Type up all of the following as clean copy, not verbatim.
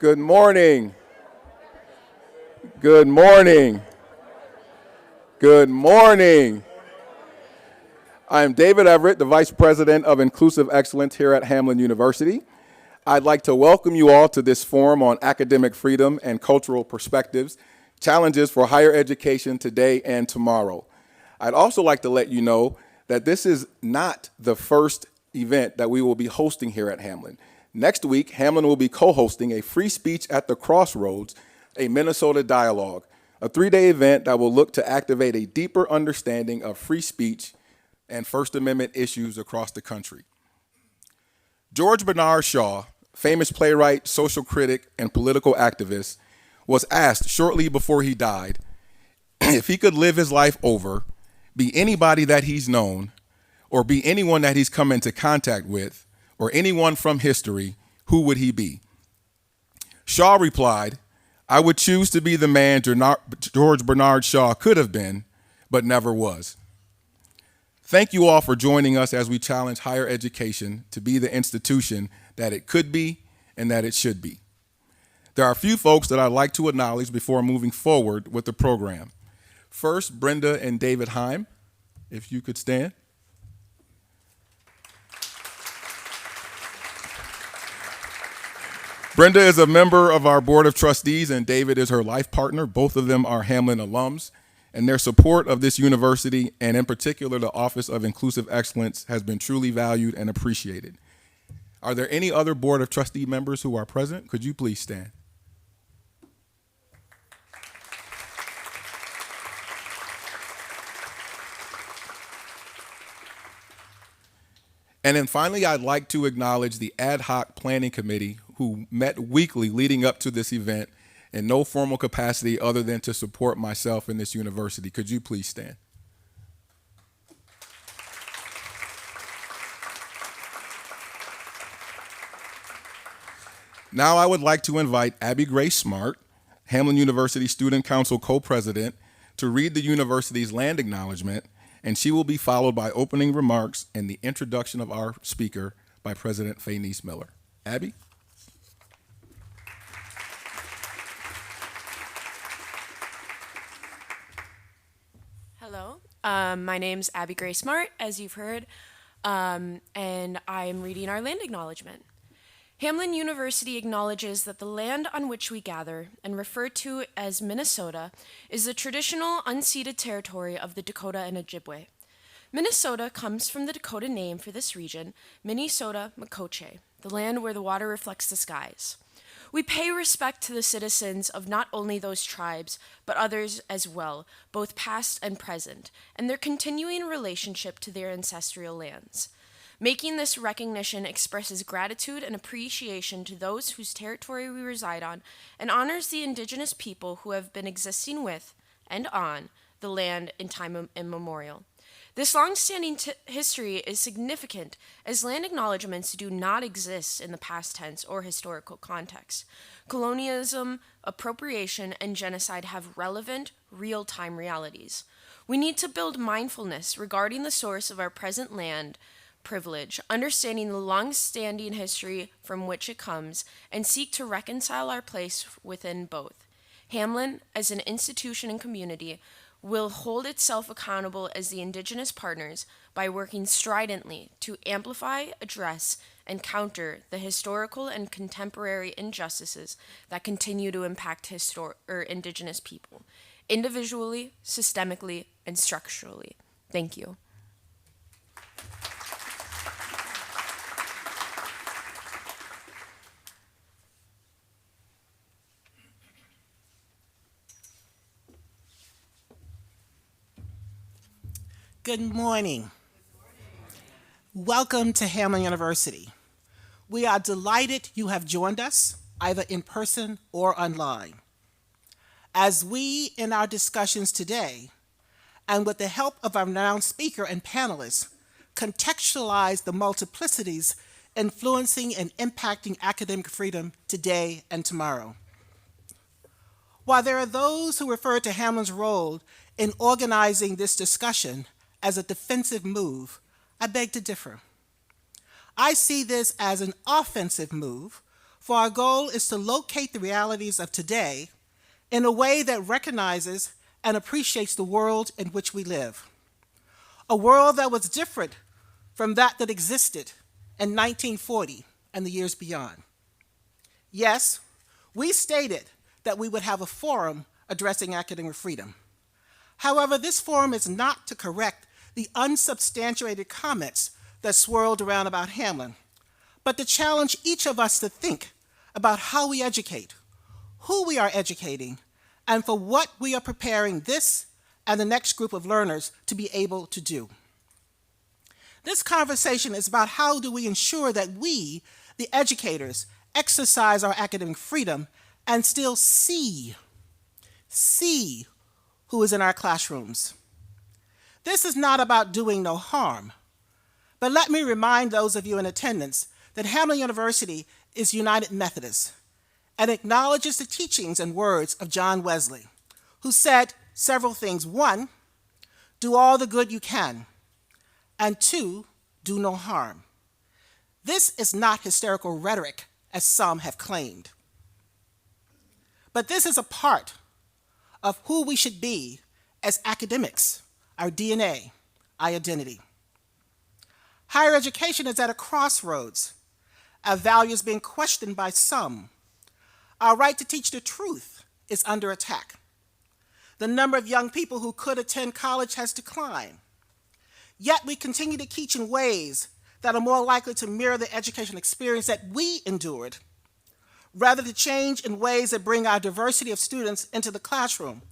Good morning. Good morning. Good morning. I am David Everett, the Vice President of Inclusive Excellence here at Hamline University. I'd like to welcome you all to this forum on academic freedom and cultural perspectives, challenges for higher education today and tomorrow. I'd also like to let you know that this is not the first event that we will be hosting here at Hamline. Next week, Hamline will be co-hosting a Free Speech at the Crossroads, a Minnesota dialogue, a 3-day event that will look to activate a deeper understanding of free speech and First Amendment issues across the country. George Bernard Shaw, famous playwright, social critic, and political activist, was asked shortly before he died if he could live his life over, be anybody that he's known, or be anyone that he's come into contact with, or anyone from history, who would he be? Shaw replied, "I would choose to be the man George Bernard Shaw could have been, but never was." Thank you all for joining us as we challenge higher education to be the institution that it could be and that it should be. There are a few folks that I'd like to acknowledge before moving forward with the program. First, Brenda and David Heim, if you could stand. Brenda is a member of our Board of Trustees and David is her life partner. Both of them are Hamline alums, and their support of this university, and in particular the Office of Inclusive Excellence, has been truly valued and appreciated. Are there any other Board of Trustee members who are present? Could you please stand? And then finally, I'd like to acknowledge the ad hoc planning committee who met weekly leading up to this event in no formal capacity other than to support myself and this university. Could you please stand? Now I would like to invite Abby Grace Smart, Hamline University Student Council co-president, to read the university's land acknowledgement, and she will be followed by opening remarks and the introduction of our speaker by President Faynice Miller. Abby? Hello, my name's Abby Grace Smart, as you've heard, and I'm reading our land acknowledgement. Hamline University acknowledges that the land on which we gather, and refer to as Minnesota, is the traditional unceded territory of the Dakota and Ojibwe. Minnesota comes from the Dakota name for this region, Minnesota Makoche, the land where the water reflects the skies. We pay respect to the citizens of not only those tribes, but others as well, both past and present, and their continuing relationship to their ancestral lands. Making this recognition expresses gratitude and appreciation to those whose territory we reside on, and honors the indigenous people who have been existing with and on the land in time immemorial. This long-standing history is significant, as land acknowledgements do not exist in the past tense or historical context. Colonialism, appropriation, and genocide have relevant, real-time realities. We need to build mindfulness regarding the source of our present land privilege, understanding the long-standing history from which it comes, and seek to reconcile our place within both. Hamline, as an institution and community, will hold itself accountable as the Indigenous partners by working stridently to amplify, address, and counter the historical and contemporary injustices that continue to impact Indigenous people, individually, systemically, and structurally. Thank you. Good morning. Welcome to Hamline University. We are delighted you have joined us, either in person or online. As we, in our discussions today, and with the help of our renowned speaker and panelists, contextualize the multiplicities influencing and impacting academic freedom today and tomorrow. While there are those who refer to Hamline's role in organizing this discussion as a defensive move, I beg to differ. I see this as an offensive move for our goal is to locate the realities of today in a way that recognizes and appreciates the world in which we live. A world that was different from that existed in 1940 and the years beyond. Yes, we stated that we would have a forum addressing academic freedom. However, this forum is not to correct the unsubstantiated comments that swirled around about Hamline, but to challenge each of us to think about how we educate, who we are educating, and for what we are preparing this and the next group of learners to be able to do. This conversation is about how do we ensure that we, the educators, exercise our academic freedom and still see who is in our classrooms. This is not about doing no harm, but let me remind those of you in attendance that Hamline University is United Methodist and acknowledges the teachings and words of John Wesley, who said several things. 1, do all the good you can, and 2, do no harm. This is not hysterical rhetoric, as some have claimed. But this is a part of who we should be as academics, our DNA, our identity. Higher education is at a crossroads. Our values being questioned by some. Our right to teach the truth is under attack. The number of young people who could attend college has declined. Yet we continue to teach in ways that are more likely to mirror the educational experience that we endured, rather to change in ways that bring our diversity of students into the classroom,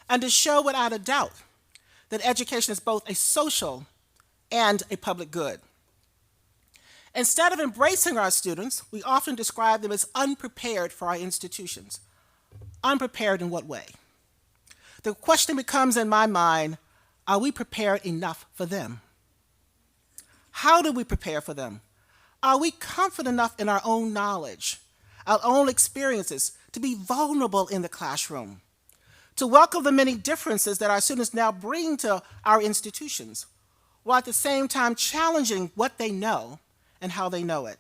and to show without a doubt that education is both a social and a public good. Instead of embracing our students, we often describe them as unprepared for our institutions. Unprepared in what way? The question becomes in my mind, are we prepared enough for them? How do we prepare for them? Are we confident enough in our own knowledge, our own experiences, to be vulnerable in the classroom, to welcome the many differences that our students now bring to our institutions, while at the same time challenging what they know and how they know it?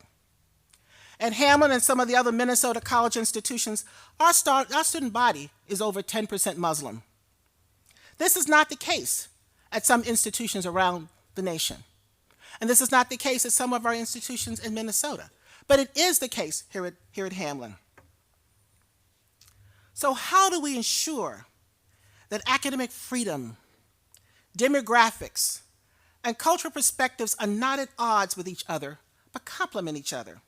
At Hamline and some of the other Minnesota college institutions, our student body is over 10% Muslim. This is not the case at some institutions around the nation. And this is not the case at some of our institutions in Minnesota. But it is the case here at Hamline. So how do we ensure that academic freedom, demographics, and cultural perspectives are not at odds with each other, but complement each other?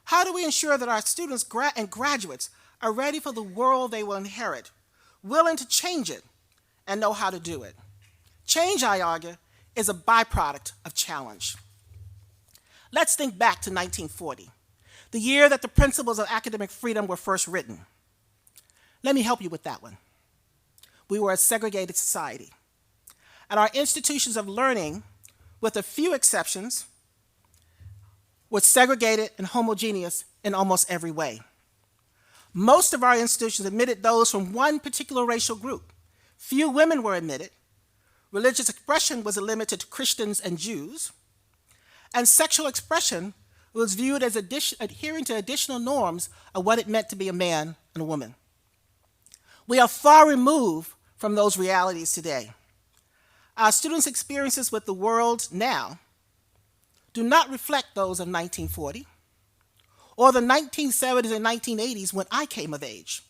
How do we ensure that our students and graduates are ready for the world they will inherit, willing to change it, and know how to do it? Change, I argue, is a byproduct of challenge. Let's think back to 1940, the year that the principles of academic freedom were first written. Let me help you with that one. We were a segregated society, and our institutions of learning, with a few exceptions, were segregated and homogeneous in almost every way. Most of our institutions admitted those from one particular racial group. Few women were admitted. Religious expression was limited to Christians and Jews. And sexual expression was viewed as adhering to additional norms of what it meant to be a man and a woman. We are far removed from those realities today. Our students' experiences with the world now do not reflect those of 1940 or the 1970s and 1980s when I came of age.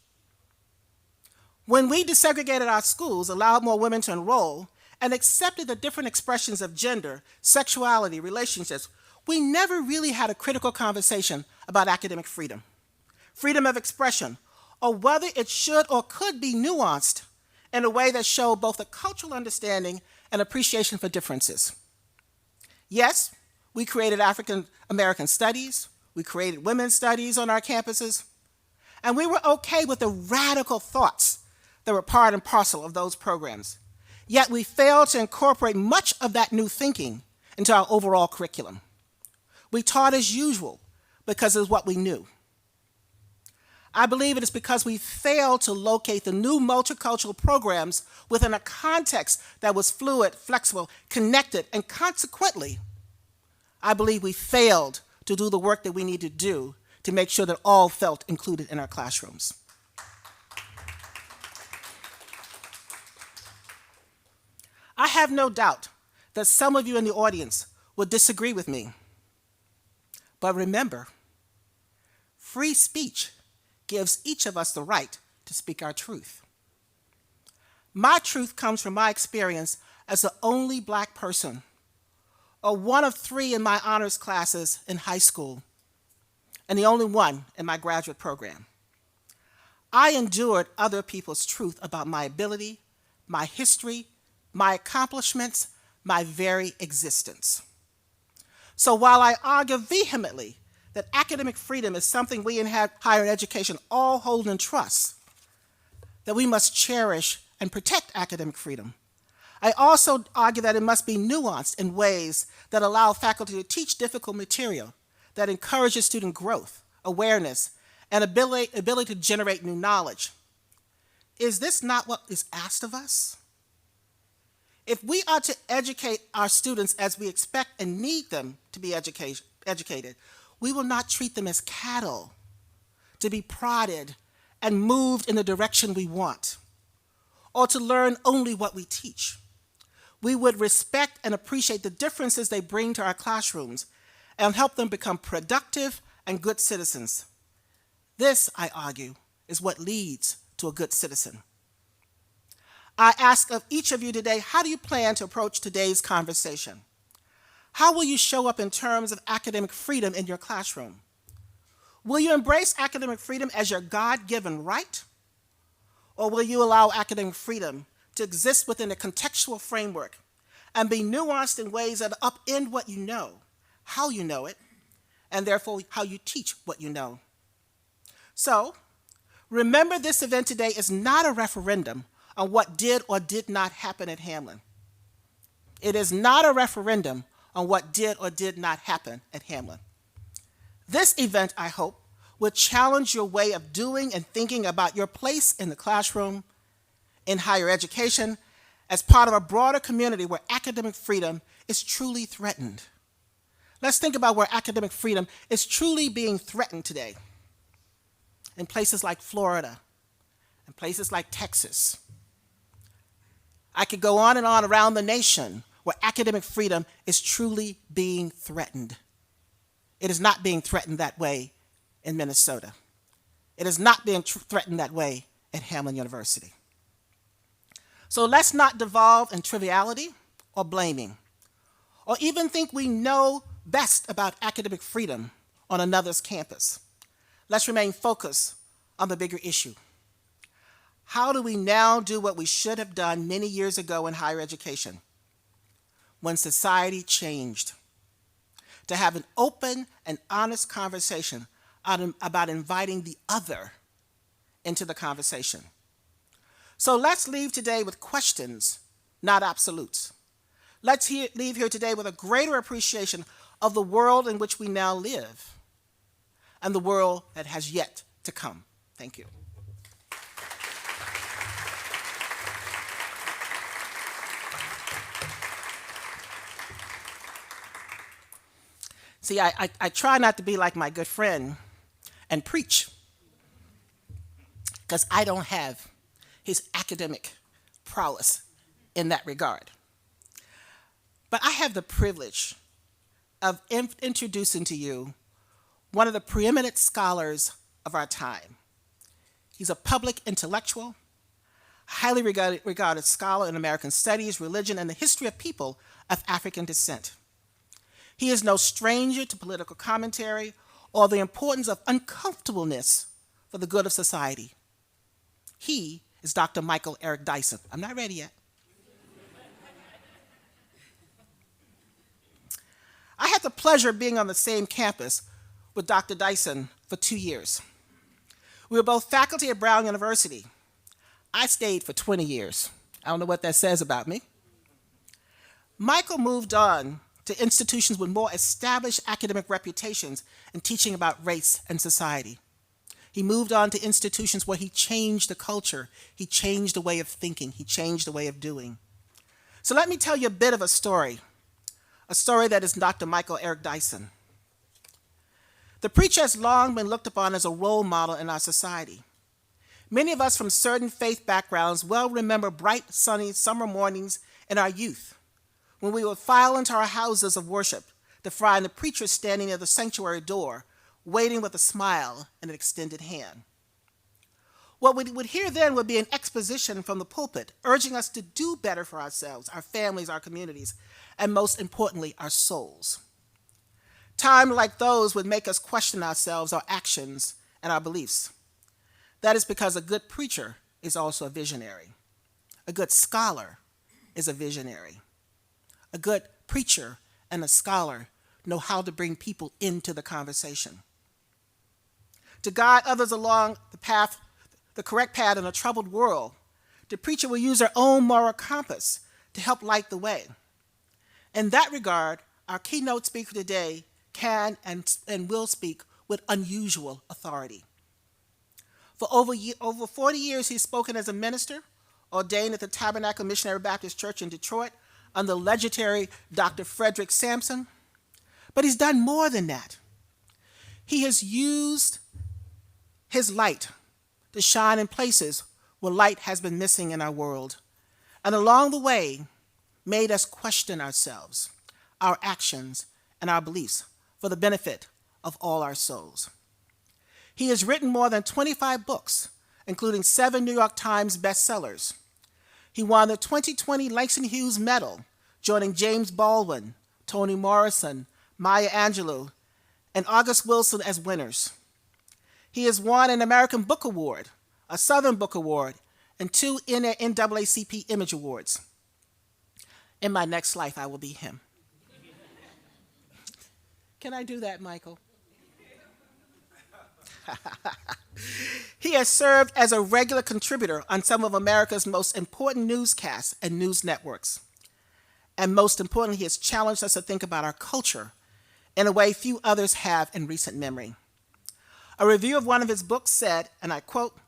When we desegregated our schools, allowed more women to enroll, and accepted the different expressions of gender, sexuality, relationships, we never really had a critical conversation about academic freedom, freedom of expression, or whether it should or could be nuanced in a way that showed both a cultural understanding and appreciation for differences. Yes, we created African American studies, we created women's studies on our campuses, and we were okay with the radical thoughts that were part and parcel of those programs. Yet we failed to incorporate much of that new thinking into our overall curriculum. We taught as usual because it's what we knew. I believe it is because we failed to locate the new multicultural programs within a context that was fluid, flexible, connected, and consequently, I believe we failed to do the work that we need to do to make sure that all felt included in our classrooms. I have no doubt that some of you in the audience will disagree with me. But remember, free speech gives each of us the right to speak our truth. My truth comes from my experience as the only Black person, or one of 3 in my honors classes in high school, and the only one in my graduate program. I endured other people's truth about my ability, my history, my accomplishments, my very existence. So while I argue vehemently that academic freedom is something we in higher education all hold in trust, that we must cherish and protect academic freedom, I also argue that it must be nuanced in ways that allow faculty to teach difficult material, that encourages student growth, awareness, and ability to generate new knowledge. Is this not what is asked of us? If we are to educate our students as we expect and need them to be educated, we will not treat them as cattle to be prodded and moved in the direction we want, or to learn only what we teach. We would respect and appreciate the differences they bring to our classrooms and help them become productive and good citizens. This, I argue, is what leads to a good citizen. I ask of each of you today, how do you plan to approach today's conversation? How will you show up in terms of academic freedom in your classroom? Will you embrace academic freedom as your God-given right? Or will you allow academic freedom to exist within a contextual framework and be nuanced in ways that upend what you know, how you know it, and therefore how you teach what you know? So, remember, this event today is not a referendum on what did or did not happen at Hamline. It is not a referendum on what did or did not happen at Hamline. This event, I hope, will challenge your way of doing and thinking about your place in the classroom, in higher education, as part of a broader community where academic freedom is truly threatened. Let's think about where academic freedom is truly being threatened today. In places like Florida, in places like Texas. I could go on and on around the nation where academic freedom is truly being threatened. It is not being threatened that way in Minnesota. It is not being threatened that way at Hamline University. So let's not devolve in triviality or blaming, or even think we know best about academic freedom on another's campus. Let's remain focused on the bigger issue. How do we now do what we should have done many years ago in higher education, when society changed? To have an open and honest conversation about inviting the other into the conversation. So let's leave today with questions, not absolutes. Let's leave here today with a greater appreciation of the world in which we now live and the world that has yet to come. Thank you. See, I try not to be like my good friend and preach, because I don't have his academic prowess in that regard. But I have the privilege of introducing to you one of the preeminent scholars of our time. He's a public intellectual, highly regarded scholar in American studies, religion, and the history of people of African descent. He is no stranger to political commentary or the importance of uncomfortableness for the good of society. He is Dr. Michael Eric Dyson. I'm not ready yet. I had the pleasure of being on the same campus with Dr. Dyson for 2 years. We were both faculty at Brown University. I stayed for 20 years. I don't know what that says about me. Michael moved on to institutions with more established academic reputations in teaching about race and society. He moved on to institutions where he changed the culture, he changed the way of thinking, he changed the way of doing. So let me tell you a bit of a story that is Dr. Michael Eric Dyson. The preacher has long been looked upon as a role model in our society. Many of us from certain faith backgrounds well remember bright, sunny summer mornings in our youth when we would file into our houses of worship to find the preacher standing near the sanctuary door, waiting with a smile and an extended hand. What we would hear then would be an exposition from the pulpit, urging us to do better for ourselves, our families, our communities, and most importantly, our souls. Times like those would make us question ourselves, our actions, and our beliefs. That is because a good preacher is also a visionary. A good scholar is a visionary. A good preacher and a scholar know how to bring people into the conversation. To guide others along the correct path in a troubled world, the preacher will use their own moral compass to help light the way. In that regard, our keynote speaker today can and will speak with unusual authority. For over 40 years, he's spoken as a minister, ordained at the Tabernacle Missionary Baptist Church in Detroit under the legendary Dr. Frederick Sampson. But he's done more than that. He has used his light to shine in places where light has been missing in our world, and along the way, made us question ourselves, our actions, and our beliefs for the benefit of all our souls. He has written more than 25 books, including 7 New York Times bestsellers. He won the 2020 Langston Hughes Medal, joining James Baldwin, Toni Morrison, Maya Angelou, and August Wilson as winners. He has won an American Book Award, a Southern Book Award, and 2 NAACP Image Awards. In my next life, I will be him. Can I do that, Michael? He has served as a regular contributor on some of America's most important newscasts and news networks. And most importantly, he has challenged us to think about our culture in a way few others have in recent memory. A review of one of his books said, and I quote,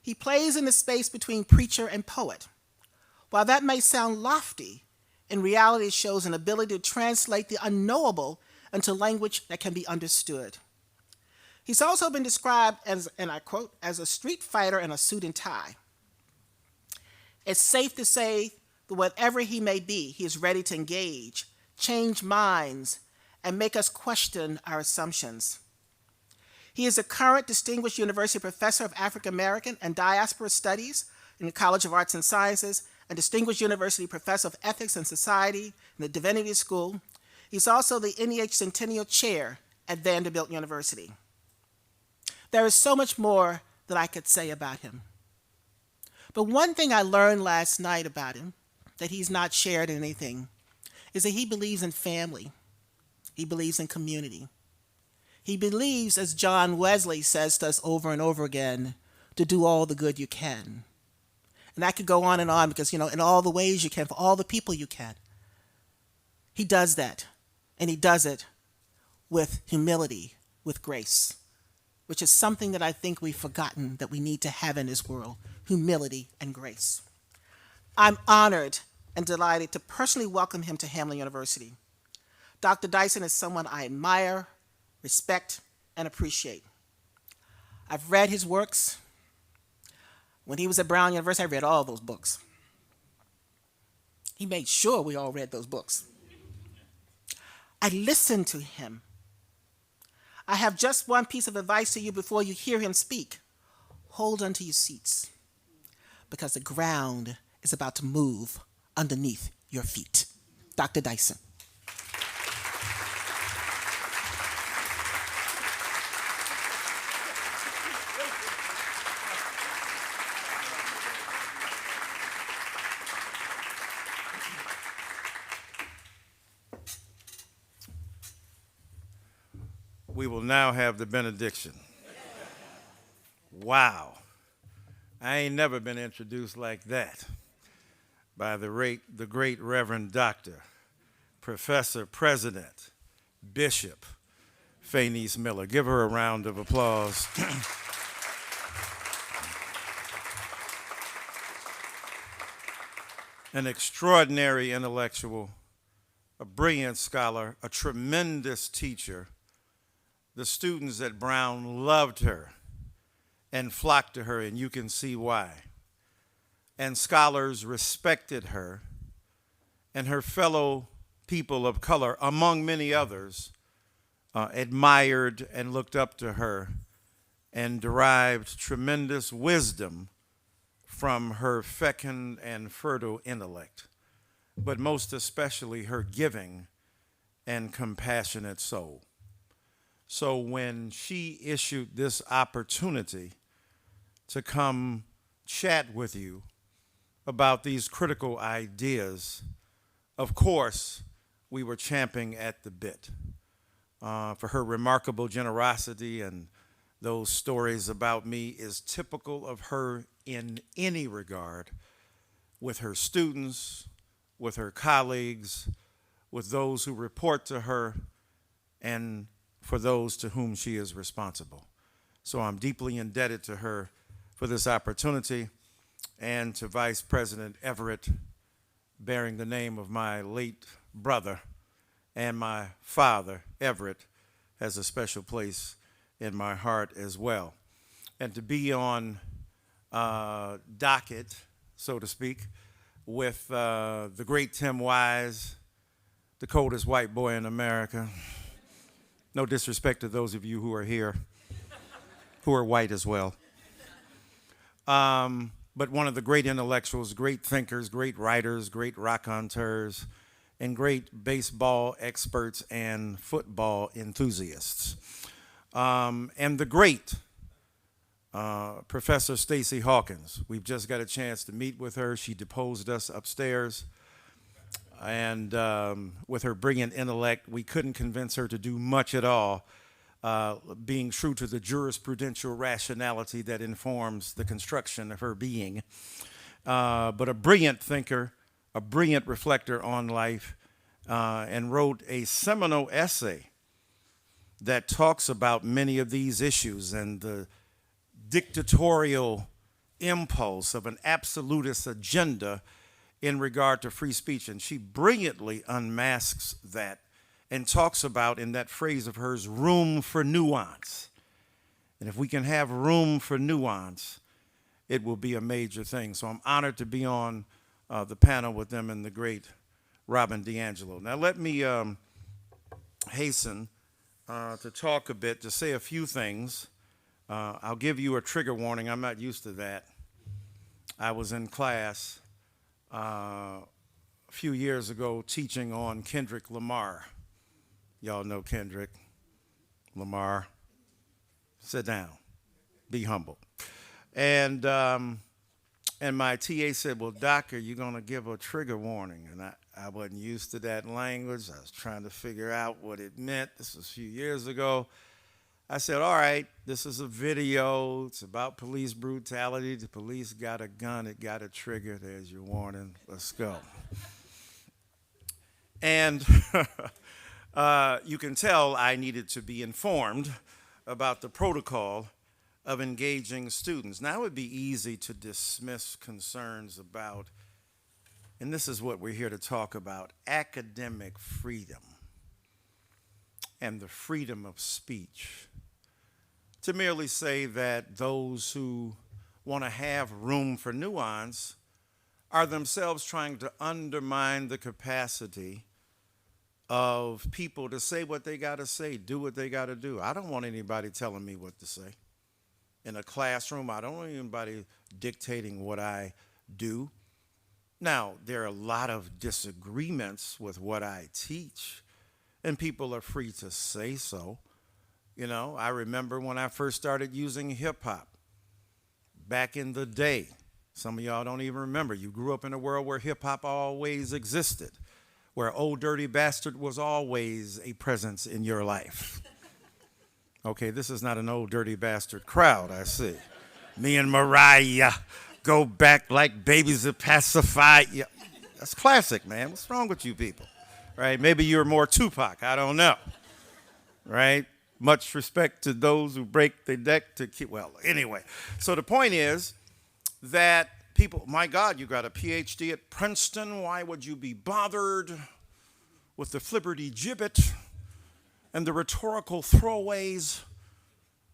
"He plays in the space between preacher and poet. While that may sound lofty, in reality it shows an ability to translate the unknowable into language that can be understood. He's also been described as, and I quote, as a street fighter in a suit and tie. It's safe to say that whatever he may be, he is ready to engage, change minds, and make us question our assumptions. He is a current Distinguished University Professor of African American and Diaspora Studies in the College of Arts and Sciences and Distinguished University Professor of Ethics and Society in the Divinity School. He's also the NEH Centennial Chair at Vanderbilt University. There is so much more that I could say about him. But one thing I learned last night about him, that he's not shared in anything, is that he believes in family. He believes in community. He believes, as John Wesley says to us over and over again, to do all the good you can. And I could go on because, in all the ways you can, for all the people you can. He does that, and he does it with humility, with grace, which is something that I think we've forgotten that we need to have in this world, humility and grace. I'm honored and delighted to personally welcome him to Hamline University. Dr. Dyson is someone I admire, respect, and appreciate. I've read his works. When he was at Brown University, I read all those books. He made sure we all read those books. I listened to him. I have just one piece of advice to you before you hear him speak. Hold onto your seats, because the ground is about to move underneath your feet. Dr. Dyson. We will now have the benediction. Wow. I ain't never been introduced like that by the great Reverend Dr., Professor, President, Bishop, Faynice Miller. Give her a round of applause. An extraordinary intellectual, a brilliant scholar, a tremendous teacher, The students at Brown loved her and flocked to her, and you can see why. And scholars respected her, and her fellow people of color, among many others, admired and looked up to her and derived tremendous wisdom from her fecund and fertile intellect, but most especially her giving and compassionate soul. So when she issued this opportunity to come chat with you about these critical ideas, of course, we were champing at the bit. For her remarkable generosity, and those stories about me is typical of her in any regard, with her students, with her colleagues, with those who report to her, and for those to whom she is responsible. So I'm deeply indebted to her for this opportunity, and to Vice President Everett, bearing the name of my late brother and my father, Everett, has a special place in my heart as well. And to be on docket, so to speak, with the great Tim Wise, the coldest white boy in America. No disrespect to those of you who are here, who are white as well. But one of the great intellectuals, great thinkers, great writers, great raconteurs, and great baseball experts and football enthusiasts. And the great Professor Stacey Hawkins. We've just got a chance to meet with her. She deposed us upstairs. And with her brilliant intellect, we couldn't convince her to do much at all, being true to the jurisprudential rationality that informs the construction of her being. But a brilliant thinker, a brilliant reflector on life, and wrote a seminal essay that talks about many of these issues and the dictatorial impulse of an absolutist agenda in regard to free speech. And she brilliantly unmasks that and talks about, in that phrase of hers, room for nuance. And if we can have room for nuance, it will be a major thing. So I'm honored to be on the panel with them and the great Robin DiAngelo. Now let me hasten to talk a bit, to say a few things. I'll give you a trigger warning. I'm not used to that. I was in class a few years ago teaching on Kendrick Lamar. Y'all know Kendrick Lamar. Sit down. Be humble. And my TA said, well, Doc, are you going to give a trigger warning? And I wasn't used to that language. I was trying to figure out what it meant. This was a few years ago. I said, all right, this is a video. It's about police brutality. The police got a gun. It got a trigger. There's your warning. Let's go. And you can tell I needed to be informed about the protocol of engaging students. Now, it would be easy to dismiss concerns about, and this is what we're here to talk about, academic freedom and the freedom of speech, to merely say that those who want to have room for nuance are themselves trying to undermine the capacity of people to say what they got to say, do what they got to do. I don't want anybody telling me what to say. In a classroom, I don't want anybody dictating what I do. Now, there are a lot of disagreements with what I teach, and people are free to say so. You know, I remember when I first started using hip-hop back in the day. Some of y'all don't even remember. You grew up in a world where hip-hop always existed, where Old Dirty Bastard was always a presence in your life. Okay, this is not an Old Dirty Bastard crowd, I see. Me and Mariah go back like babies that pacify. Yeah, that's classic, man. What's wrong with you people? Right? Maybe you're more Tupac. I don't know. Right? Much respect to those who break the deck to keep. Well, anyway. So the point is that people, my God, you got a PhD at Princeton. Why would you be bothered with the Flibberty gibbet and the rhetorical throwaways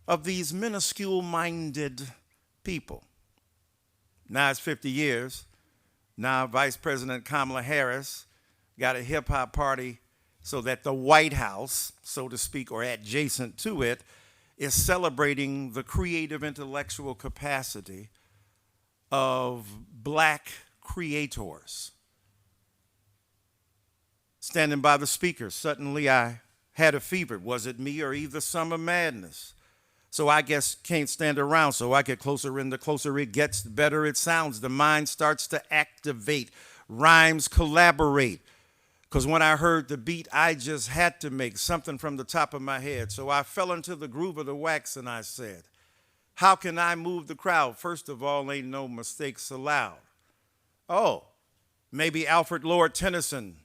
of these minuscule-minded people. Now it's 50 years. Now Vice President Kamala Harris got a hip-hop party so that the White House, so to speak, or adjacent to it, is celebrating the creative intellectual capacity of black creators. Standing by the speaker, suddenly I had a fever. Was it me or either summer madness? So I guess can't stand around, so I get closer, and the closer it gets, the better it sounds. The mind starts to activate, rhymes collaborate. Because when I heard the beat, I just had to make something from the top of my head. So I fell into the groove of the wax and I said, how can I move the crowd? First of all, ain't no mistakes allowed. Oh, maybe Alfred Lord Tennyson,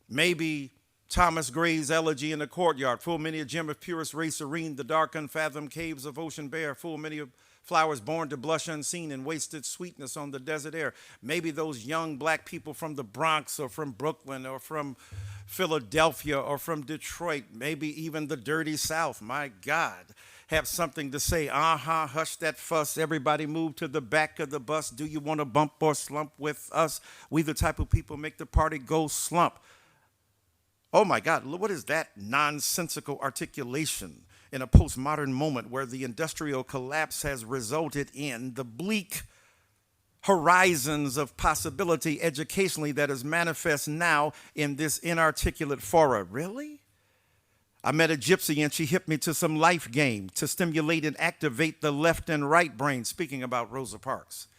maybe Thomas Gray's Elegy in the Courtyard, full many a gem of purest ray serene, the dark unfathomed caves of ocean bare, full many of flowers born to blush unseen and wasted sweetness on the desert air. Maybe those young black people from the Bronx or from Brooklyn or from Philadelphia or from Detroit, maybe even the dirty South, my God, have something to say. Hush that fuss, everybody move to the back of the bus. Do you want to bump or slump with us? We the type of people make the party go slump. Oh my God, what is that nonsensical articulation in a postmodern moment where the industrial collapse has resulted in the bleak horizons of possibility educationally that is manifest now in this inarticulate fora? Really? I met a gypsy and she hit me to some life game to stimulate and activate the left and right brain, speaking about Rosa Parks.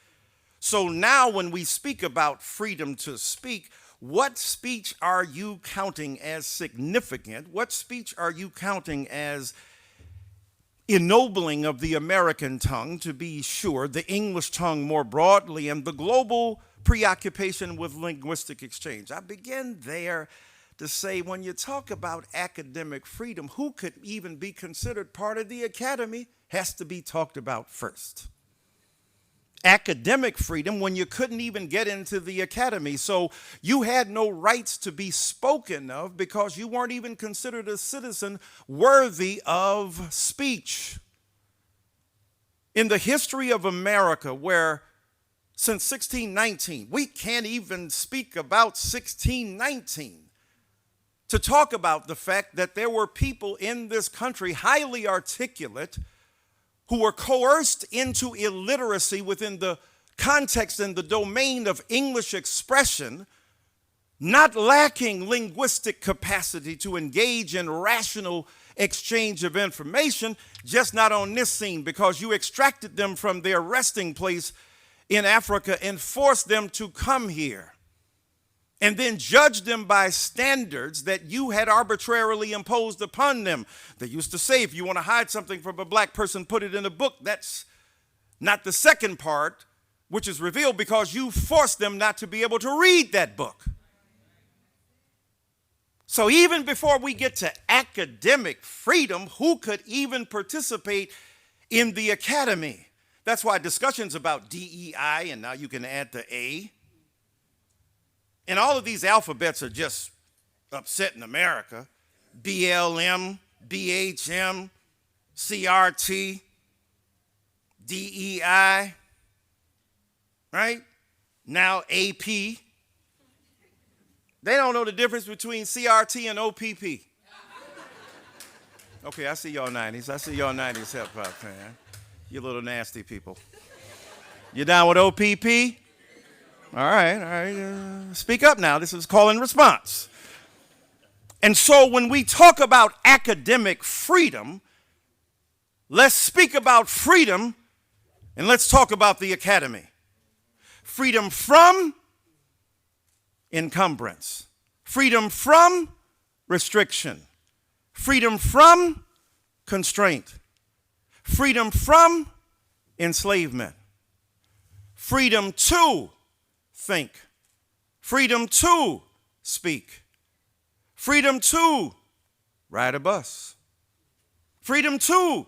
So now when we speak about freedom to speak, what speech are you counting as significant? What speech are you counting as ennobling of the American tongue, to be sure, the English tongue more broadly, and the global preoccupation with linguistic exchange? I begin there to say, when you talk about academic freedom, who could even be considered part of the academy has to be talked about first. Academic freedom when you couldn't even get into the academy. So you had no rights to be spoken of because you weren't even considered a citizen worthy of speech. In the history of America, where since 1619, we can't even speak about 1619, to talk about the fact that there were people in this country, highly articulate, who were coerced into illiteracy within the context and the domain of English expression, not lacking linguistic capacity to engage in rational exchange of information, just not on this scene, because you extracted them from their resting place in Africa and forced them to come here, and then judged them by standards that you had arbitrarily imposed upon them. They used to say, if you want to hide something from a black person, put it in a book. That's not the second part, which is revealed because you forced them not to be able to read that book. So even before we get to academic freedom, who could even participate in the academy? That's why discussions about DEI, and now you can add the A, and all of these alphabets are just upsetting America. BLM, BHM, CRT, DEI, right? Now AP. They don't know the difference between CRT and OPP. Okay, I see y'all 90s. I see y'all 90s hip-hop fan. You little nasty people. You down with OPP? All right. Speak up now. This is call and response. And so when we talk about academic freedom, let's speak about freedom and let's talk about the academy. Freedom from encumbrance. Freedom from restriction. Freedom from constraint. Freedom from enslavement. Freedom to think. Freedom to speak. Freedom to ride a bus. Freedom to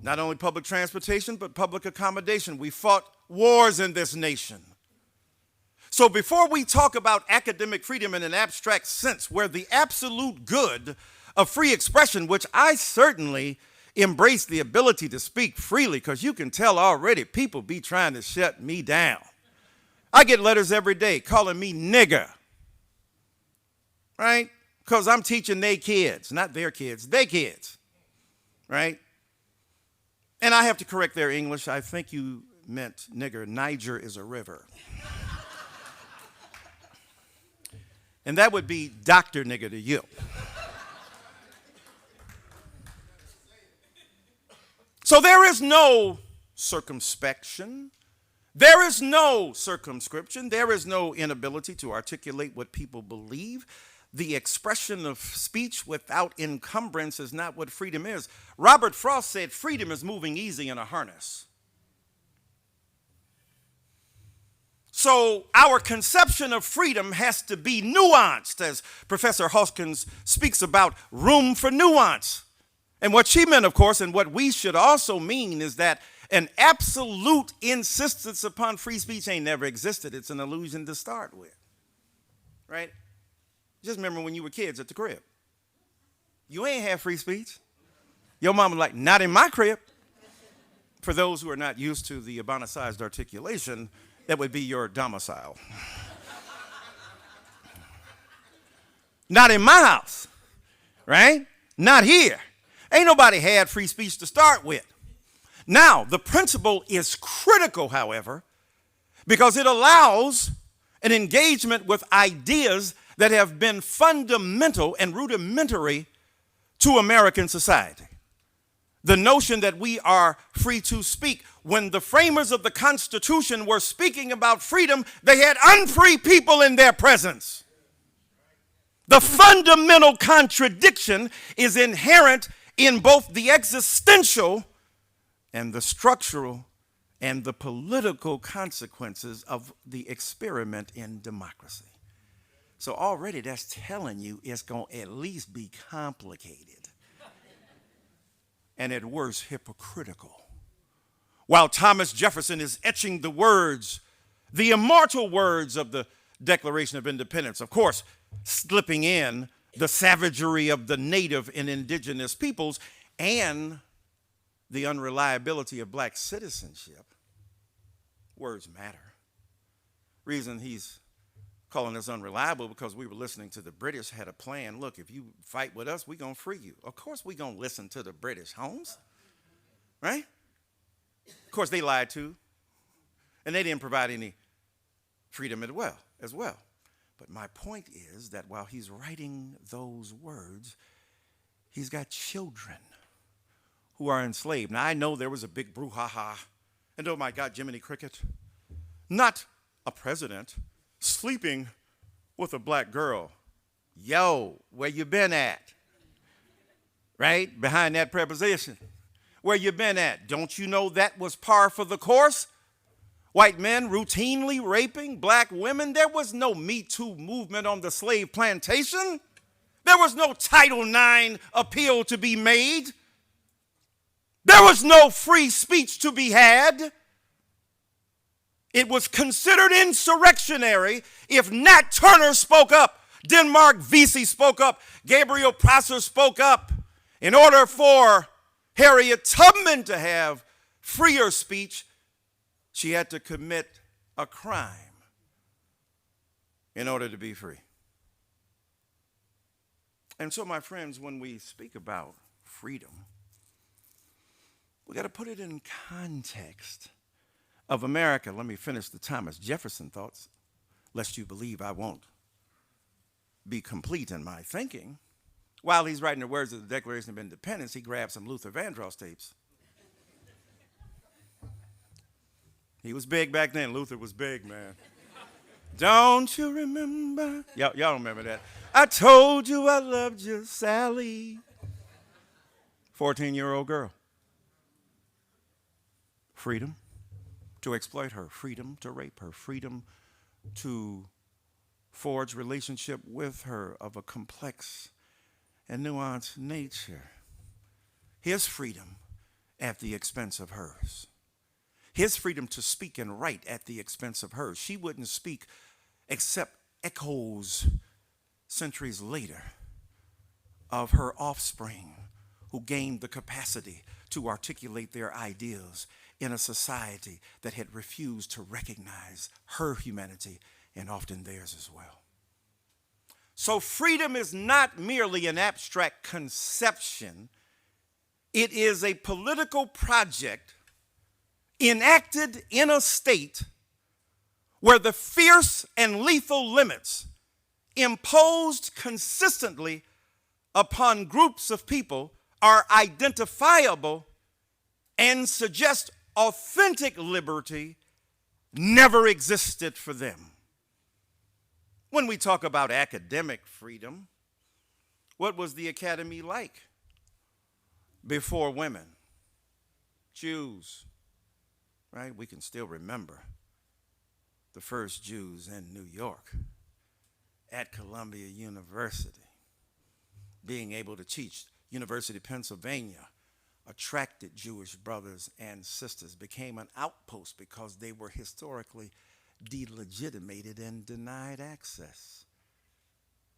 not only public transportation, but public accommodation. We fought wars in this nation. So So before we talk about academic freedom in an abstract sense, where the absolute good of free expression, which I certainly embrace the ability to speak freely, because you can tell already people be trying to shut me down. I get letters every day calling me nigger, right? Because I'm teaching they kids, not their kids, they kids, right? And I have to correct their English. I think you meant nigger. Niger is a river. And that would be Dr. Nigger to you. So there is no circumspection. There is no circumscription. There is no inability to articulate what people believe. The expression of speech without encumbrance is not what freedom is. Robert Frost said freedom is moving easy in a harness. So our conception of freedom has to be nuanced, as Professor Hoskins speaks about room for nuance. And what she meant, of course, and what we should also mean is that an absolute insistence upon free speech ain't never existed. It's an illusion to start with, right? Just remember when you were kids at the crib. You ain't have free speech. Your mama was like, not in my crib. For those who are not used to the abonicized articulation, that would be your domicile. Not in my house, right? Not here. Ain't nobody had free speech to start with. Now, the principle is critical, however, because it allows an engagement with ideas that have been fundamental and rudimentary to American society. The notion that we are free to speak. When the framers of the Constitution were speaking about freedom, they had unfree people in their presence. The fundamental contradiction is inherent in both the existential and the structural and the political consequences of the experiment in democracy. So already that's telling you it's going to at least be complicated and at worst hypocritical. While Thomas Jefferson is etching the words, the immortal words of the Declaration of Independence, of course, slipping in the savagery of the native and indigenous peoples and the unreliability of black citizenship, words matter. Reason he's calling us unreliable because we were listening to the British had a plan. Look, if you fight with us, we're going to free you. Of course we're going to listen to the British, Holmes, right? Of course they lied too, and they didn't provide any freedom as well. But my point is that while he's writing those words, he's got children who are enslaved. Now, I know there was a big brouhaha, and oh my God, Jiminy Cricket, not a president sleeping with a black girl. Yo, where you been at? Right? Behind that preposition. Where you been at? Don't you know that was par for the course? White men routinely raping black women. There was no Me Too movement on the slave plantation. There was no Title IX appeal to be made. There was no free speech to be had. It was considered insurrectionary if Nat Turner spoke up, Denmark Vesey spoke up, Gabriel Prosser spoke up. In order for Harriet Tubman to have freer speech, she had to commit a crime in order to be free. And so, my friends, when we speak about freedom, we got to put it in context of America. Let me finish the Thomas Jefferson thoughts, lest you believe I won't be complete in my thinking. While he's writing the words of the Declaration of Independence, he grabbed some Luther Vandross tapes. He was big back then. Luther was big, man. Don't you remember? Y'all don't remember that. I told you I loved you, Sally. 14-year-old girl. Freedom to exploit her, freedom to rape her, freedom to forge relationship with her of a complex and nuanced nature. His freedom at the expense of hers. His freedom to speak and write at the expense of hers. She wouldn't speak except echoes centuries later of her offspring who gained the capacity to articulate their ideas in a society that had refused to recognize her humanity and often theirs as well. So freedom is not merely an abstract conception. It is a political project enacted in a state where the fierce and lethal limits imposed consistently upon groups of people are identifiable and suggest authentic liberty never existed for them. When we talk about academic freedom, what was the academy like before women? Jews, right? We can still remember the first Jews in New York at Columbia University, being able to teach. University of Pennsylvania attracted Jewish brothers and sisters, became an outpost because they were historically delegitimated and denied access.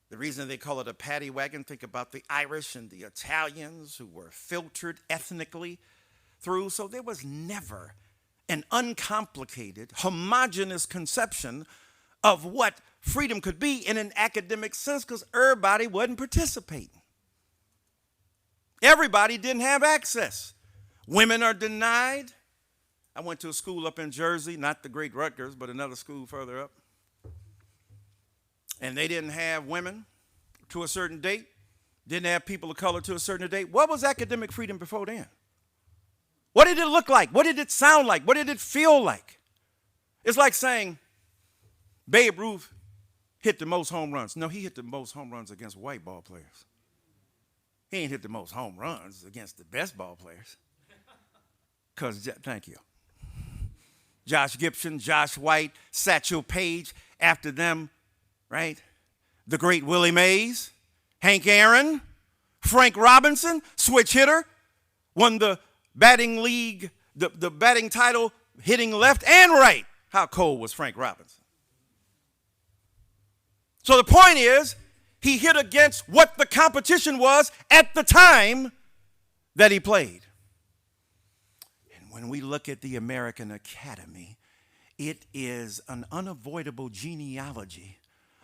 The reason they call it a paddy wagon, think about the Irish and the Italians who were filtered ethnically through. So there was never an uncomplicated, homogeneous conception of what freedom could be in an academic sense because everybody wasn't participating. Everybody didn't have access. Women are denied. I went to a school up in Jersey, not the great Rutgers, but another school further up. And they didn't have women to a certain date, didn't have people of color to a certain date. What was academic freedom before then? What did it look like? What did it sound like? What did it feel like? It's like saying Babe Ruth hit the most home runs. No, he hit the most home runs against white ball players. He ain't hit the most home runs against the best ball players. Thank you. Josh Gibson, Josh White, Satchel Paige, after them, right? The great Willie Mays, Hank Aaron, Frank Robinson, switch hitter, won the batting league, the batting title, hitting left and right. How cold was Frank Robinson? So the point is, he hit against what the competition was at the time that he played. When we look at the American Academy, it is an unavoidable genealogy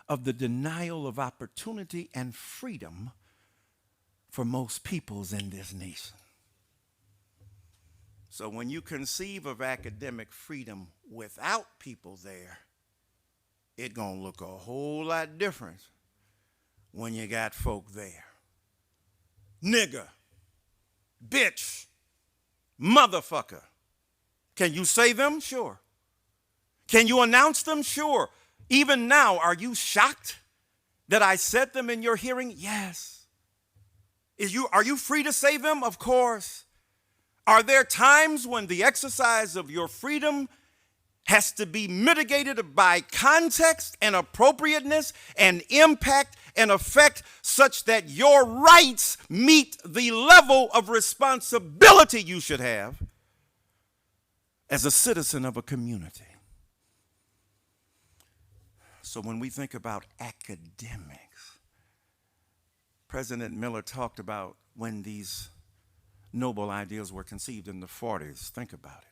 of the denial of opportunity and freedom for most peoples in this nation. So when you conceive of academic freedom without people there, it's going to look a whole lot different when you got folk there. Nigger, bitch, motherfucker. Can you say them? Sure. Can you announce them? Sure. Even now, are you shocked that I said them in your hearing? Yes. Are you free to say them? Of course. Are there times when the exercise of your freedom has to be mitigated by context and appropriateness and impact and effect such that your rights meet the level of responsibility you should have as a citizen of a community? So when we think about academics, President Miller talked about when these noble ideals were conceived in the 40s. Think about it.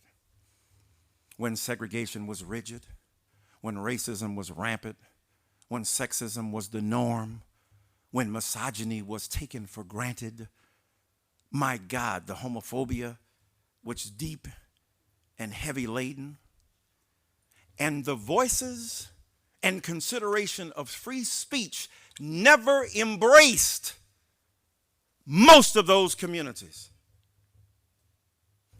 When segregation was rigid, when racism was rampant, when sexism was the norm, when misogyny was taken for granted. My God, the homophobia, which is deep and heavy laden, and the voices and consideration of free speech never embraced most of those communities.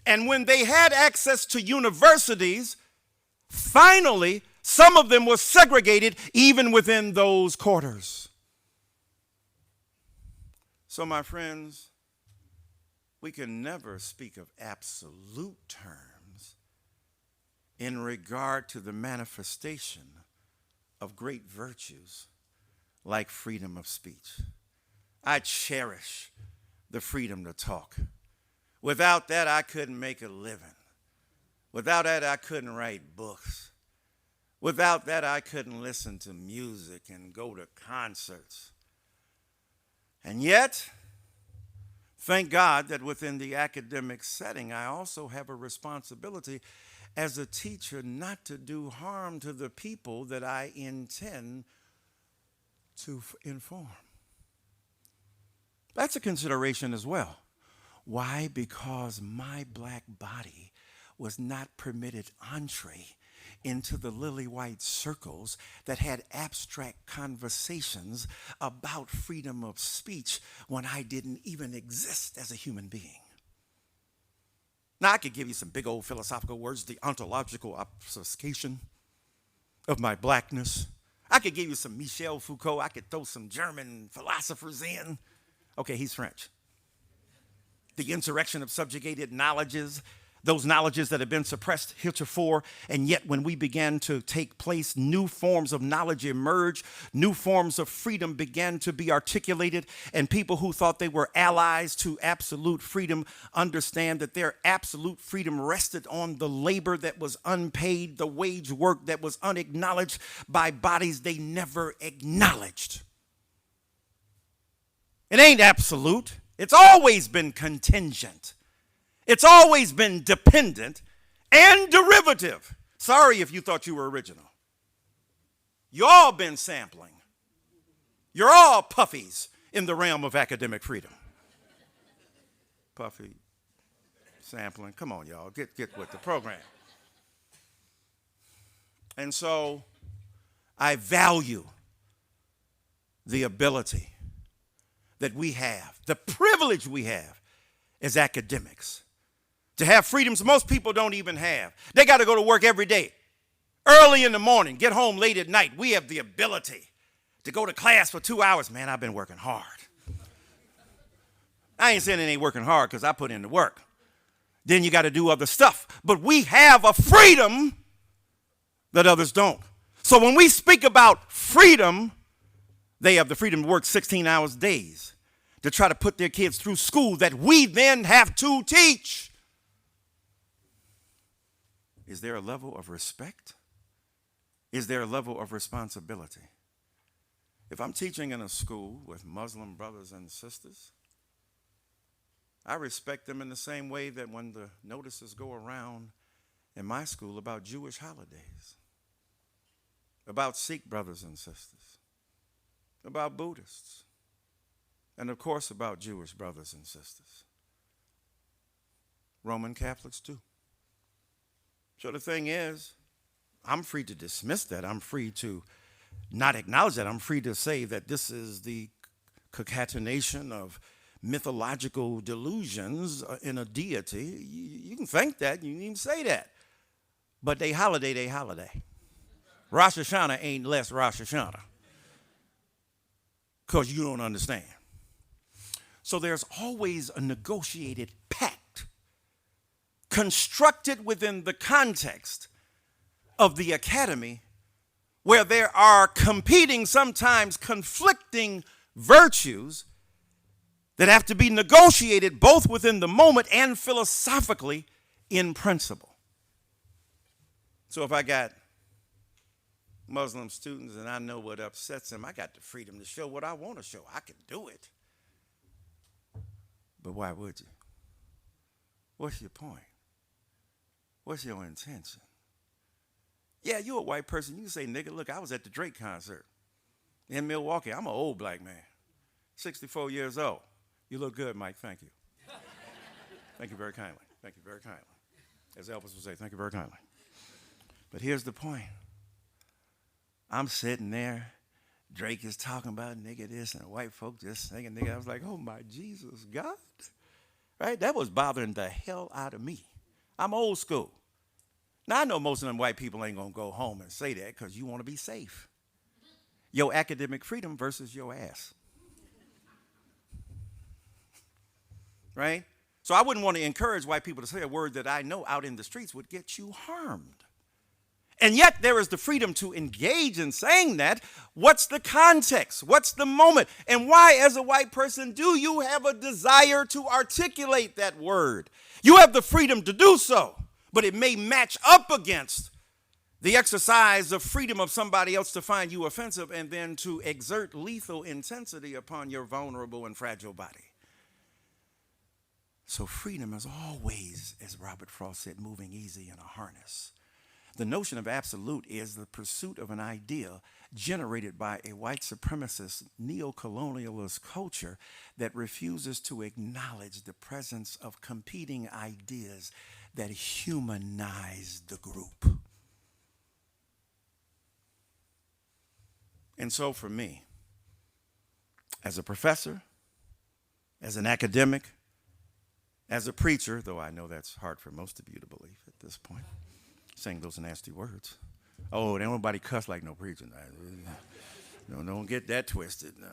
And when they had access to universities, finally, some of them were segregated even within those quarters. So, my friends, we can never speak of absolute terms in regard to the manifestation of great virtues like freedom of speech. I cherish the freedom to talk. Without that, I couldn't make a living. Without that, I couldn't write books. Without that, I couldn't listen to music and go to concerts. And yet, thank God that within the academic setting, I also have a responsibility as a teacher not to do harm to the people that I intend to inform. That's a consideration as well. Why? Because my black body was not permitted entree into the lily white circles that had abstract conversations about freedom of speech when I didn't even exist as a human being. Now, I could give you some big old philosophical words, the ontological obfuscation of my blackness. I could give you some Michel Foucault. I could throw some German philosophers in. Okay, he's French. The insurrection of subjugated knowledges, those knowledges that have been suppressed heretofore, and yet when we began to take place, new forms of knowledge emerged, new forms of freedom began to be articulated, and people who thought they were allies to absolute freedom understand that their absolute freedom rested on the labor that was unpaid, the wage work that was unacknowledged by bodies they never acknowledged. It ain't absolute. It's always been contingent. It's always been dependent and derivative. Sorry if you thought you were original. You all been sampling. You're all puffies in the realm of academic freedom. Puffy, sampling. Come on, y'all. Get with the program. And so I value the ability that we have, the privilege we have as academics, to have freedoms most people don't even have. They got to go to work every day, early in the morning, get home late at night. We have the ability to go to class for 2 hours. Man, I've been working hard. I ain't saying it ain't working hard because I put in the work. Then you got to do other stuff. But we have a freedom that others don't. So when we speak about freedom, they have the freedom to work 16 hours days to try to put their kids through school that we then have to teach. Is there a level of respect? Is there a level of responsibility? If I'm teaching in a school with Muslim brothers and sisters, I respect them in the same way that when the notices go around in my school about Jewish holidays, about Sikh brothers and sisters, about Buddhists, and of course about Jewish brothers and sisters. Roman Catholics too. So the thing is, I'm free to dismiss that. I'm free to not acknowledge that. I'm free to say that this is the concatenation of mythological delusions in a deity. You can think that. You can even say that. But they holiday. Rosh Hashanah ain't less Rosh Hashanah, because you don't understand. So there's always a negotiated pact constructed within the context of the academy, where there are competing, sometimes conflicting virtues that have to be negotiated both within the moment and philosophically in principle. So if I got Muslim students and I know what upsets them, I got the freedom to show what I want to show. I can do it. But why would you? What's your point? What's your intention? Yeah, you're a white person. You can say, nigga, look, I was at the Drake concert in Milwaukee. I'm an old black man, 64 years old. You look good, Mike. Thank you. Thank you very kindly. Thank you very kindly. As Elvis would say, thank you very kindly. But here's the point. I'm sitting there. Drake is talking about nigga this, and white folk just singing nigga. I was like, oh my Jesus, God. Right? That was bothering the hell out of me. I'm old school. Now, I know most of them white people ain't going to go home and say that because you want to be safe. Your academic freedom versus your ass. Right? So I wouldn't want to encourage white people to say a word that I know out in the streets would get you harmed. And yet there is the freedom to engage in saying that. What's the context? What's the moment? And why, as a white person, do you have a desire to articulate that word? You have the freedom to do so, but it may match up against The exercise of freedom of somebody else to find you offensive and then to exert lethal intensity upon your vulnerable and fragile body. So freedom is always, as Robert Frost said, moving easy in a harness. The notion of absolute is the pursuit of an idea generated by a white supremacist neo-colonialist culture that refuses to acknowledge the presence of competing ideas that humanize the group. And so for me, as a professor, as an academic, as a preacher, though I know that's hard for most of you to believe at this point, saying those nasty words. Oh, there ain't nobody cuss like no preacher. No, don't get that twisted. No.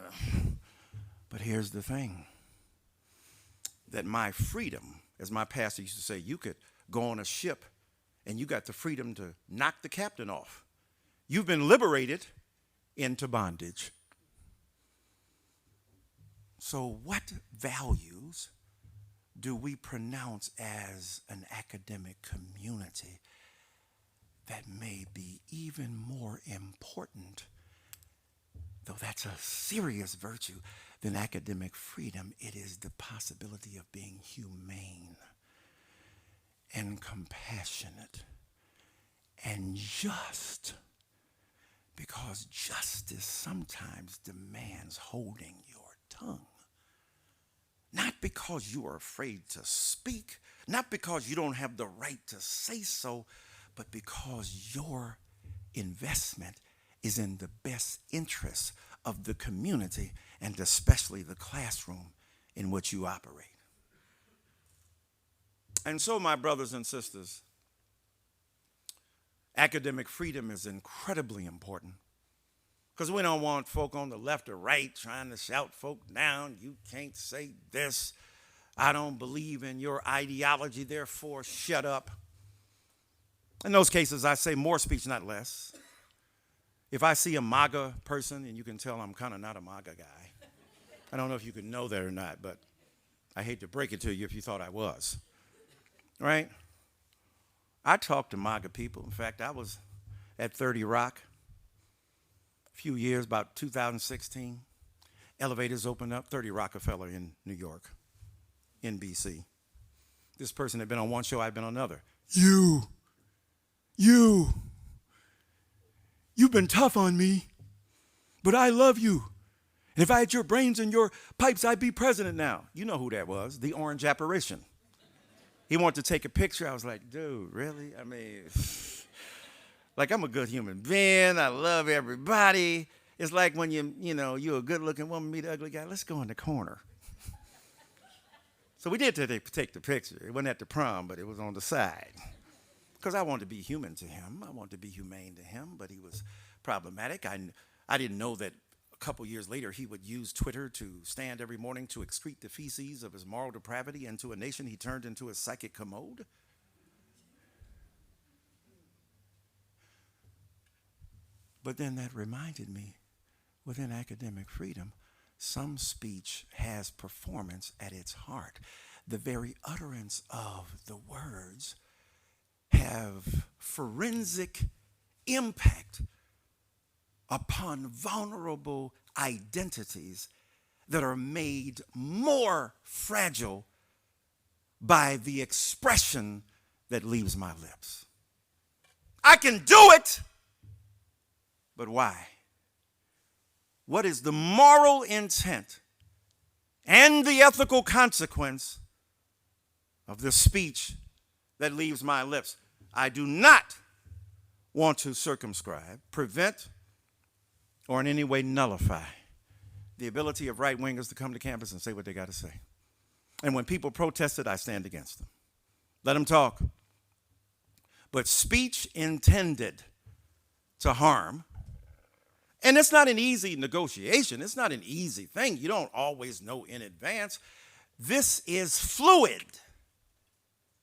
But here's the thing, that my freedom, as my pastor used to say, you could go on a ship and you got the freedom to knock the captain off. You've been liberated into bondage. So what values do we pronounce as an academic community that may be even more important, though that's a serious virtue, than academic freedom? It is the possibility of being humane and compassionate and just, because justice sometimes demands holding your tongue. Not because you are afraid to speak, not because you don't have the right to say so, but because your investment is in the best interest of the community and especially the classroom in which you operate. And so, my brothers and sisters, academic freedom is incredibly important, because we don't want folk on the left or right trying to shout folk down. You can't say this. I don't believe in your ideology, therefore shut up. In those cases, I say more speech, not less. If I see a MAGA person, and you can tell I'm kind of not a MAGA guy. I don't know if you could know that or not, but I hate to break it to you if you thought I was. Right? I talk to MAGA people. In fact, I was at 30 Rock a few years, about 2016. Elevators opened up, 30 Rockefeller in New York, NBC. This person had been on one show, I'd been on another. You've been tough on me, but I love you. And if I had your brains and your pipes, I'd be president now. You know who that was, the orange apparition. He wanted to take a picture. I was like, dude, really? I mean, like, I'm a good human being. I love everybody. It's like when you're a good-looking woman, meet an ugly guy. Let's go in the corner. So we did take the picture. It wasn't at the prom, but it was on the side. Because I wanted to be human to him. I wanted to be humane to him, but he was problematic. I didn't know that a couple years later he would use Twitter to stand every morning to excrete the feces of his moral depravity into a nation he turned into a psychic commode. But then that reminded me, within academic freedom, some speech has performance at its heart. The very utterance of the words have forensic impact upon vulnerable identities that are made more fragile by the expression that leaves my lips. I can do it, but why? What is the moral intent and the ethical consequence of the speech that leaves my lips? I do not want to circumscribe, prevent, or in any way nullify the ability of right-wingers to come to campus and say what they got to say. And when people protest it, I stand against them. Let them talk. But speech intended to harm, and it's not an easy negotiation. It's not an easy thing. You don't always know in advance. This is fluid.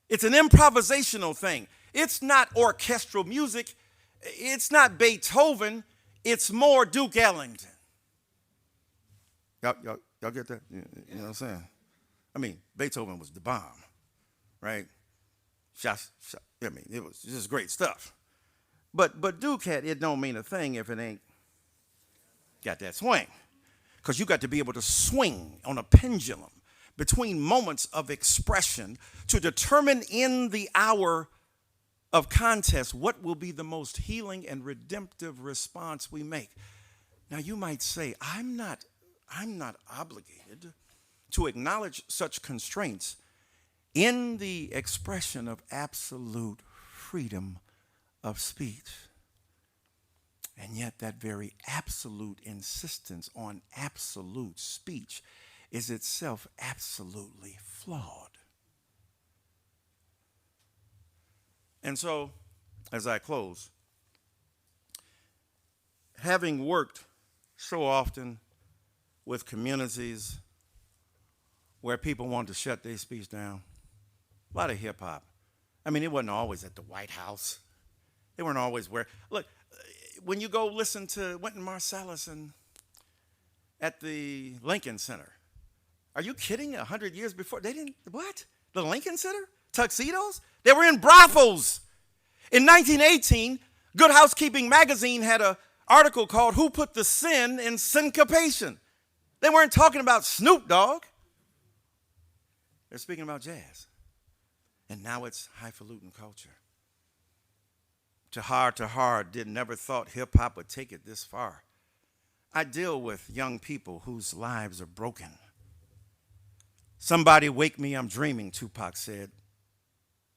It's an improvisational thing. It's not orchestral music. It's not Beethoven. It's more Duke Ellington. Y'all get that? You know what I'm saying? I mean, Beethoven was the bomb, right? It was just great stuff. But Duke had, it don't mean a thing if it ain't got that swing. Because you got to be able to swing on a pendulum between moments of expression to determine in the hour of contest what will be the most healing and redemptive response we make. Now you might say, I'm not obligated to acknowledge such constraints in the expression of absolute freedom of speech. And yet that very absolute insistence on absolute speech is itself absolutely flawed. And so, as I close, having worked so often with communities where people want to shut their speech down, a lot of hip hop. I mean, it wasn't always at the White House. They weren't always where. Look, when you go listen to Wynton Marsalis and at the Lincoln Center, are you kidding? 100 years before, they didn't, what? The Lincoln Center? Tuxedos? They were in brothels. In 1918, Good Housekeeping magazine had an article called Who Put the Sin in Syncopation? They weren't talking about Snoop Dogg. They're speaking about jazz. And now it's highfalutin culture. Tahar never thought hip hop would take it this far. I deal with young people whose lives are broken. Somebody wake me, I'm dreaming, Tupac said.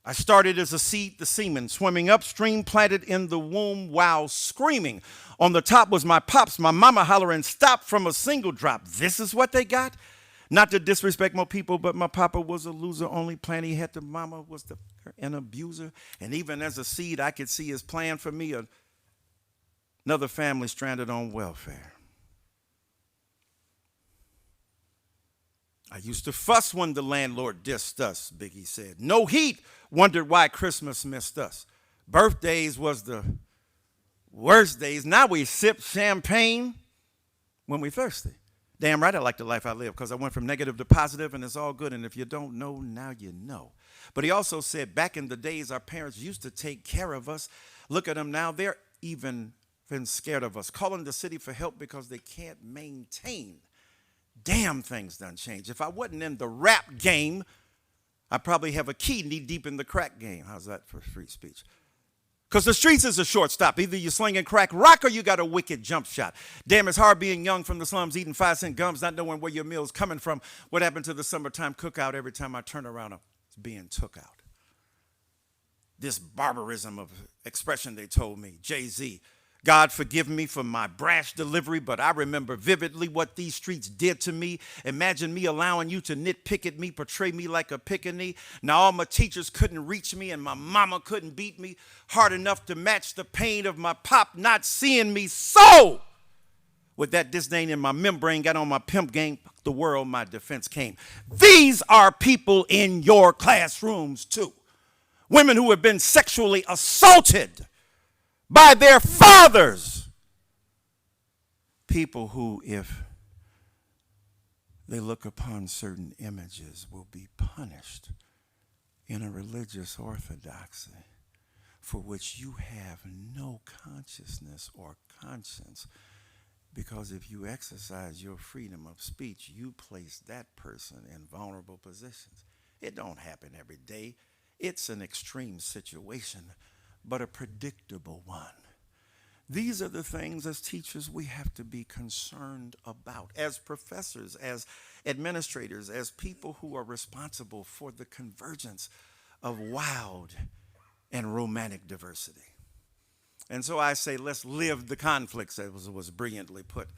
I started as a seed, the semen, swimming upstream, planted in the womb while screaming. On the top was my pops, my mama hollering, stop from a single drop. This is what they got? Not to disrespect my people, but my papa was a loser. Only plan he had to mama was an abuser. And even as a seed, I could see his plan for me, another family stranded on welfare. I used to fuss when the landlord dissed us, Biggie said. No heat, wondered why Christmas missed us. Birthdays was the worst days. Now we sip champagne when we thirsty. Damn right I like the life I live because I went from negative to positive and it's all good. And if you don't know, now you know. But he also said back in the days our parents used to take care of us. Look at them now. They're even been scared of us, calling the city for help because they can't maintain. Damn, things done changed. If I wasn't in the rap game, I'd probably have a key knee deep in the crack game. How's that for free speech? Because the streets is a shortstop. Either you're slinging crack rock or you got a wicked jump shot. Damn, it's hard being young from the slums, eating 5-cent gums, not knowing where your meal's coming from. What happened to the summertime cookout? Every time I turn around, it's being took out. This barbarism of expression, they told me. Jay-Z, God forgive me for my brash delivery, but I remember vividly what these streets did to me. Imagine me allowing you to nitpick at me, portray me like a pickaninny. Now all my teachers couldn't reach me and my mama couldn't beat me hard enough to match the pain of my pop not seeing me. So, with that disdain in my membrane, got on my pimp game, the world, my defense came. These are people in your classrooms too. Women who have been sexually assaulted by their fathers. People who, if they look upon certain images, will be punished in a religious orthodoxy for which you have no consciousness or conscience. Because if you exercise your freedom of speech, you place that person in vulnerable positions. It don't happen every day. It's an extreme situation, but a predictable one. These are the things as teachers we have to be concerned about, as professors, as administrators, as people who are responsible for the convergence of wild and romantic diversity. And so I say, let's live the conflicts, as was brilliantly put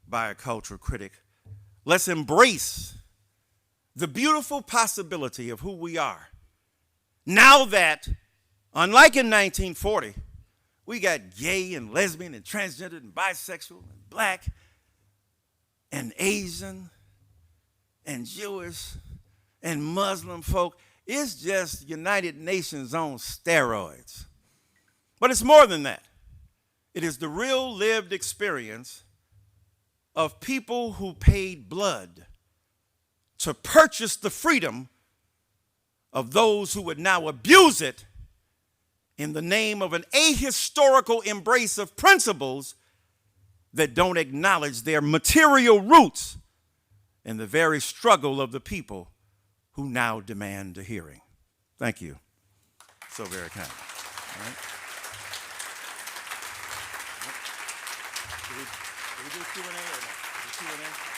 by a cultural critic. Let's embrace the beautiful possibility of who we are. Now that, unlike in 1940, we got gay and lesbian and transgender and bisexual and black and Asian and Jewish and Muslim folk. It's just United Nations on steroids. But it's more than that. It is the real lived experience of people who paid blood to purchase the freedom of those who would now abuse it in the name of an ahistorical embrace of principles that don't acknowledge their material roots in the very struggle of the people who now demand a hearing. Thank you so very kind. All right. Do we do Q&A or not? Q&A?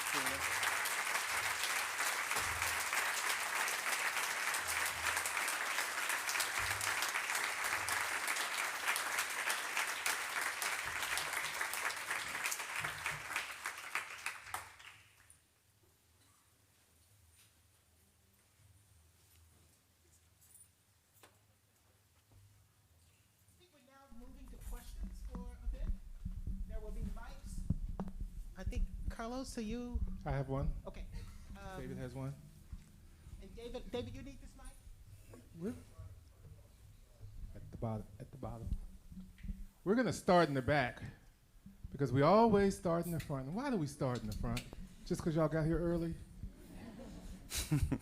I think, Carlos, so you, I have one. okay. David has one. And David, you need this mic? We're at the bottom. At the bottom. We're gonna start in the back because we always start in the front. And why do we start in the front? Just because y'all got here early?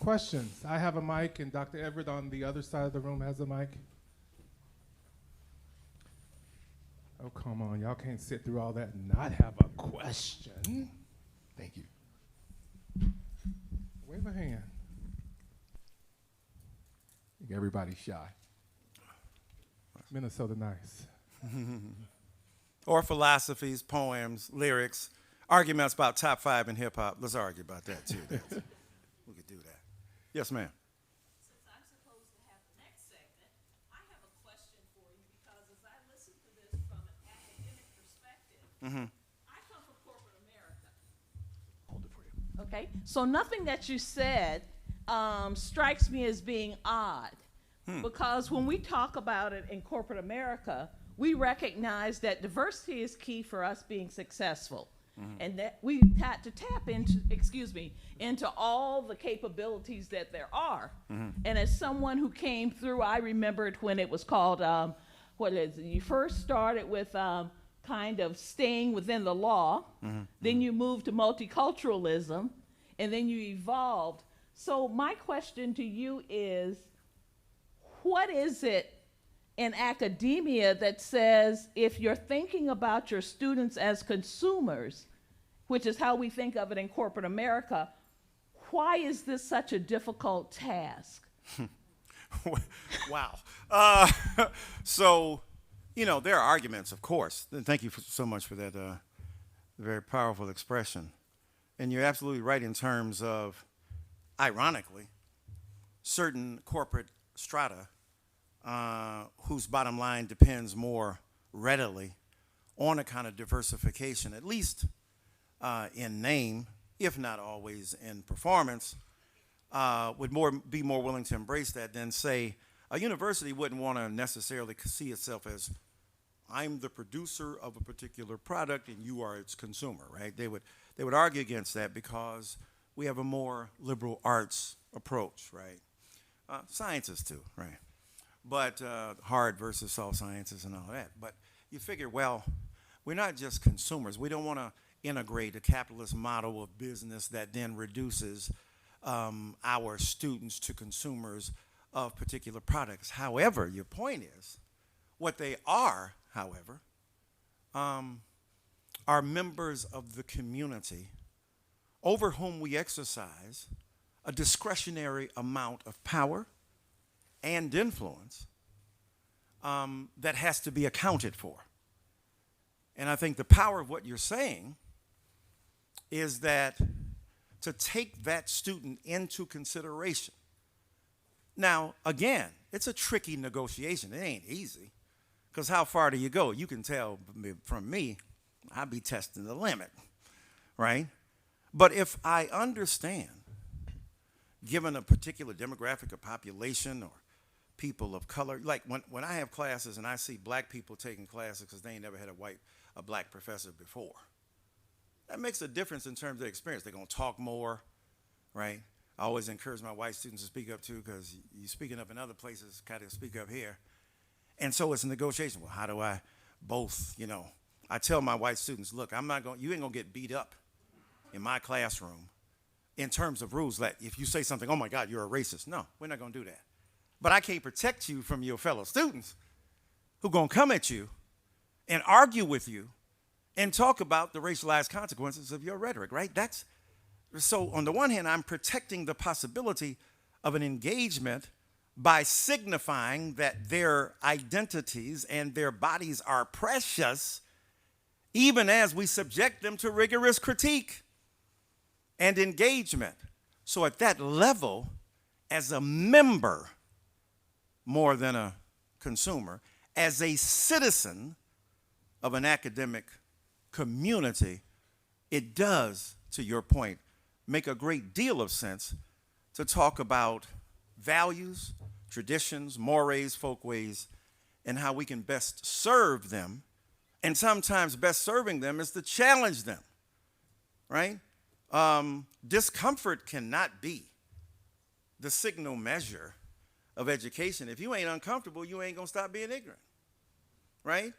Questions? I have a mic, and Dr. Everett on the other side of the room has a mic. Oh, come on. Y'all can't sit through all that and not have a question. Thank you. Wave a hand. I think everybody's shy. Minnesota nice. Or philosophies, poems, lyrics, arguments about top 5 in hip hop. Let's argue about that too. We could do that. Yes, ma'am. Since I'm supposed to have the next segment, I have a question for you because as I listen to this from an academic perspective, I come from corporate America. Hold it for you. Okay, so nothing that you said strikes me as being odd because when we talk about it in corporate America, we recognize that diversity is key for us being successful. And that we had to tap into all the capabilities that there are. And as someone who came through, I remembered when it was called, you first started with kind of staying within the law, then you moved to multiculturalism, and then you evolved. So my question to you is, what is it in academia that says if you're thinking about your students as consumers, which is how we think of it in corporate America, why is this such a difficult task? Wow. So, there are arguments, of course. And thank you so much for that very powerful expression. And you're absolutely right in terms of, ironically, certain corporate strata whose bottom line depends more readily on a kind of diversification, at least in name, if not always in performance, would be more willing to embrace that than, say, a university wouldn't want to necessarily see itself as, I'm the producer of a particular product and you are its consumer, right? They would argue against that because we have a more liberal arts approach, right? Sciences too, right? But hard versus soft sciences and all that. But you figure, well, we're not just consumers. We don't want to integrate a capitalist model of business that then reduces our students to consumers of particular products. However, your point is, what they are, however, are members of the community over whom we exercise a discretionary amount of power and influence that has to be accounted for. And I think the power of what you're saying is that to take that student into consideration. Now, again, it's a tricky negotiation. It ain't easy, because how far do you go? You can tell from me, I'll be testing the limit, right? But if I understand, given a particular demographic of population or people of color, like when I have classes and I see black people taking classes because they ain't never had a black professor before, that makes a difference in terms of experience. They're going to talk more, right? I always encourage my white students to speak up too, because you're speaking up in other places, kind of speak up here. And so it's a negotiation. Well, how do I both, I tell my white students, look, you ain't going to get beat up in my classroom in terms of rules. Like if you say something, oh my God, you're a racist. No, we're not going to do that. But I can't protect you from your fellow students, who are going to come at you and argue with you and talk about the racialized consequences of your rhetoric, right? So on the one hand, I'm protecting the possibility of an engagement by signifying that their identities and their bodies are precious, even as we subject them to rigorous critique and engagement. So at that level, as a member, more than a consumer, as a citizen of an academic community, it does, to your point, make a great deal of sense to talk about values, traditions, mores, folkways, and how we can best serve them. And sometimes best serving them is to challenge them, right? Discomfort cannot be the signal measure of education. If you ain't uncomfortable, you ain't gonna stop being ignorant, right?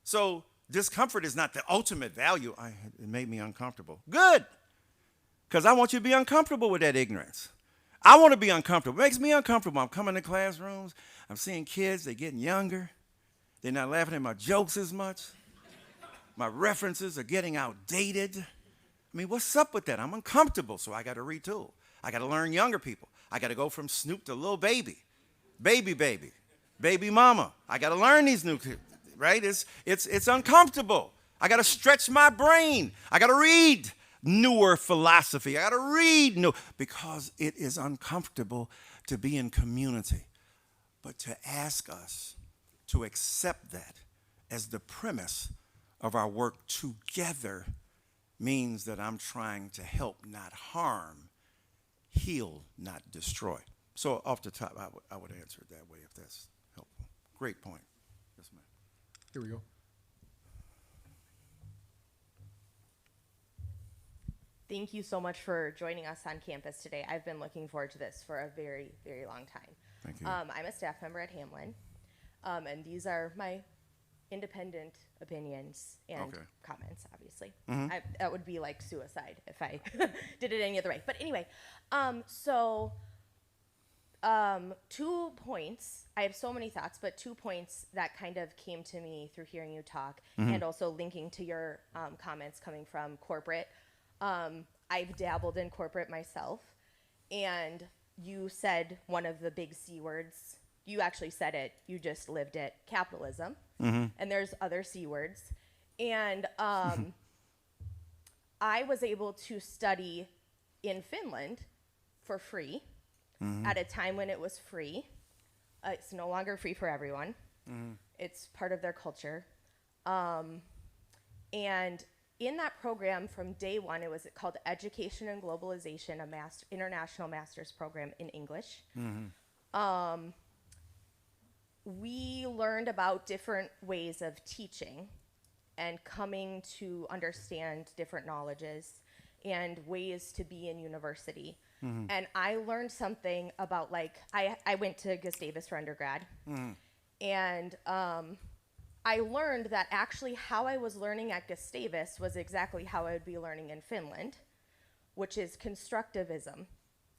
So discomfort is not the ultimate value. It made me uncomfortable. Good, because I want you to be uncomfortable with that ignorance. I want to be uncomfortable. It makes me uncomfortable. I'm coming to classrooms. I'm seeing kids. They're getting younger. They're not laughing at my jokes as much. My references are getting outdated. I mean, what's up with that? I'm uncomfortable, so I got to retool. I got to learn younger people. I got to go from Snoop to Lil Baby, baby mama. I got to learn these new kids, right? It's uncomfortable. I got to stretch my brain. I got to read newer philosophy. I got to read new, because it is uncomfortable to be in community. But to ask us to accept that as the premise of our work together means that I'm trying to help, not harm, heal, not destroy. So off the top, I would answer it that way if that's helpful. Great point. Yes, ma'am. Here we go. Thank you so much for joining us on campus today. I've been looking forward to this for a very, very long time. Thank you. I'm a staff member at Hamline, and these are my independent opinions and comments, obviously. That would be like suicide if I did it any other way. But anyway, 2 points. I have so many thoughts, but 2 points that kind of came to me through hearing you talk, and also linking to your comments coming from corporate. I've dabbled in corporate myself, and you said one of the big C words. You actually said it. You just lived it. Capitalism. And there's other C words. And I was able to study in Finland for free at a time when it was free. It's no longer free for everyone. It's part of their culture. And in that program from day one, it was called Education and Globalization, a international master's program in English. We learned about different ways of teaching and coming to understand different knowledges and ways to be in university. And I learned something about, like, I went to Gustavus for undergrad, and I learned that actually how I was learning at Gustavus was exactly how I would be learning in Finland, which is constructivism.